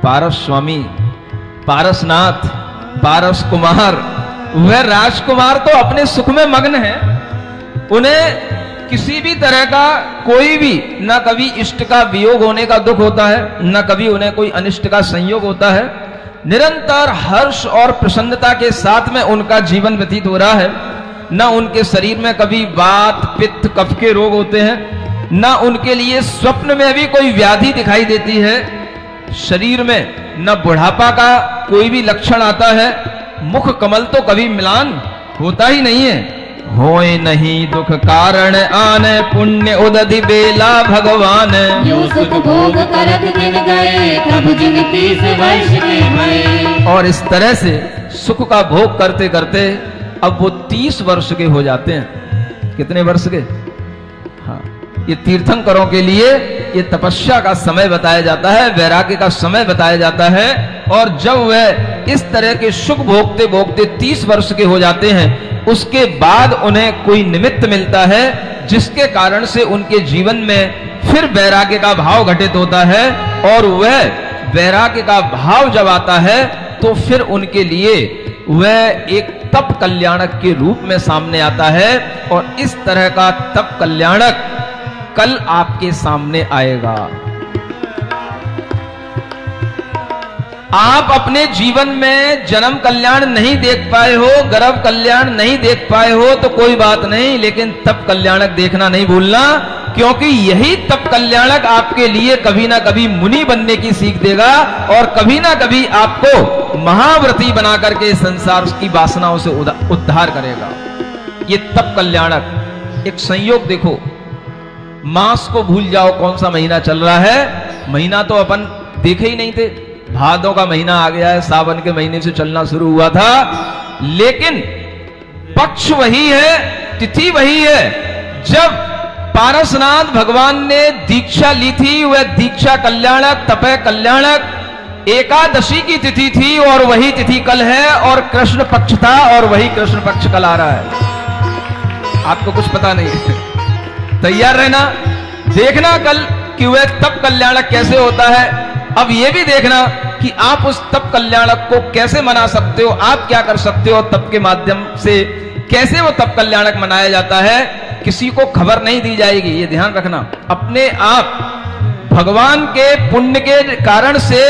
पारस स्वामी, पारसनाथ, पारस कुमार। वह राजकुमार तो अपने सुख में मग्न है। उन्हें किसी भी तरह का कोई भी, न कभी इष्ट का वियोग होने का दुख होता है, न कभी उन्हें कोई अनिष्ट का संयोग होता है। निरंतर हर्ष और प्रसन्नता के साथ में उनका जीवन व्यतीत हो रहा है। न उनके शरीर में कभी वात पित्त कफ के रोग होते हैं, न उनके लिए स्वप्न में भी कोई व्याधि दिखाई देती है। शरीर में न बुढ़ापा का कोई भी लक्षण आता है। मुख कमल तो कभी मिलान होता ही नहीं है। होए नहीं दुख कारण आने, पुण्य उदधि बेला भगवान। यूं सुख भोग करत दिन गए, तब जिन 30 वर्ष के भये। और इस तरह से सुख का भोग करते करते अब वो 30 वर्ष के हो जाते हैं। कितने वर्ष के? हाँ, ये तीर्थंकरों के लिए ये तपस्या का समय बताया जाता है, वैराग्य का समय बताया जाता है। और जब वह इस तरह के सुख भोगते भोगते 30 वर्ष के हो जाते हैं, उसके बाद उन्हें कोई निमित्त मिलता है जिसके कारण से उनके जीवन में फिर वैराग्य का भाव घटित होता है। और वह वैराग्य का भाव जब आता है तो फिर उनके लिए वह एक तप कल्याणक के रूप में सामने आता है। और इस तरह का तप कल्याणक कल आपके सामने आएगा। आप अपने जीवन में जन्म कल्याण नहीं देख पाए हो, गर्भ कल्याण नहीं देख पाए हो तो कोई बात नहीं, लेकिन तप कल्याणक देखना नहीं भूलना, क्योंकि यही तप कल्याणक आपके लिए कभी ना कभी मुनि बनने की सीख देगा और कभी ना कभी आपको महाव्रती बना करके संसार की वासनाओं से उद्धार करेगा। ये तप कल्याणक एक संयोग देखो। मास को भूल जाओ कौन सा महीना चल रहा है। महीना तो अपन देखे ही नहीं थे। भादों का महीना आ गया है, सावन के महीने से चलना शुरू हुआ था, लेकिन पक्ष वही है, तिथि वही है। जब पारसनाथ भगवान ने दीक्षा ली थी, वह दीक्षा कल्याणक, तपय कल्याणक एकादशी की तिथि थी और वही तिथि कल है। और कृष्ण पक्ष था और वही कृष्ण पक्ष कल आ रहा है। आपको कुछ पता नहीं है, तैयार रहना, देखना कल कि वह तप कल्याणक कैसे होता है। अब यह भी देखना कि आप उस तप कल्याणक को कैसे मना सकते हो, आप क्या कर सकते हो तप के माध्यम से, कैसे वो तप कल्याणक मनाया जाता है। किसी को खबर नहीं दी जाएगी, ये ध्यान रखना। अपने आप भगवान के पुण्य के कारण से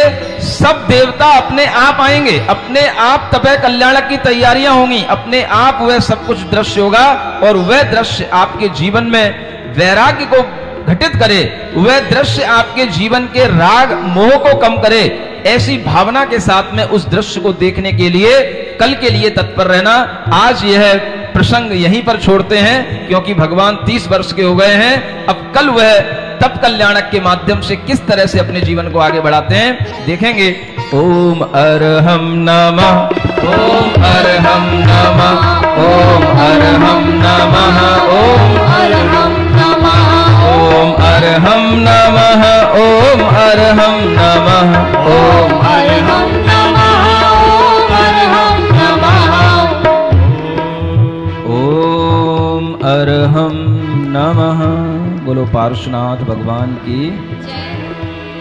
सब देवता अपने आप आएंगे, अपने आप तपय कल्याणक की तैयारियां होंगी, अपने आप वह सब कुछ दृश्य होगा और वह दृश्य आपके जीवन में वैराग्य को घटित करे, वह दृश्य आपके जीवन के राग मोह को कम करे। ऐसी भावना के साथ में उस दृश्य को देखने के लिए कल के लिए तत्पर रहना। आज यह प्रसंग यहीं पर छोड़ते हैं क्योंकि भगवान 30 वर्ष के हो गए हैं। अब कल वह तप कल्याणक के माध्यम से किस तरह से अपने जीवन को आगे बढ़ाते हैं देखेंगे। ओम अरहम नमः, ओम अरहम नमः, ओम अरहम नमः, ओम अरहम नमः, ओम अरहम नमः, ओम अरहम नमः, ओम अरहम नमः, ओम अरहम नमः, ओम अरहम नमः। बोलो पार्श्वनाथ भगवान की।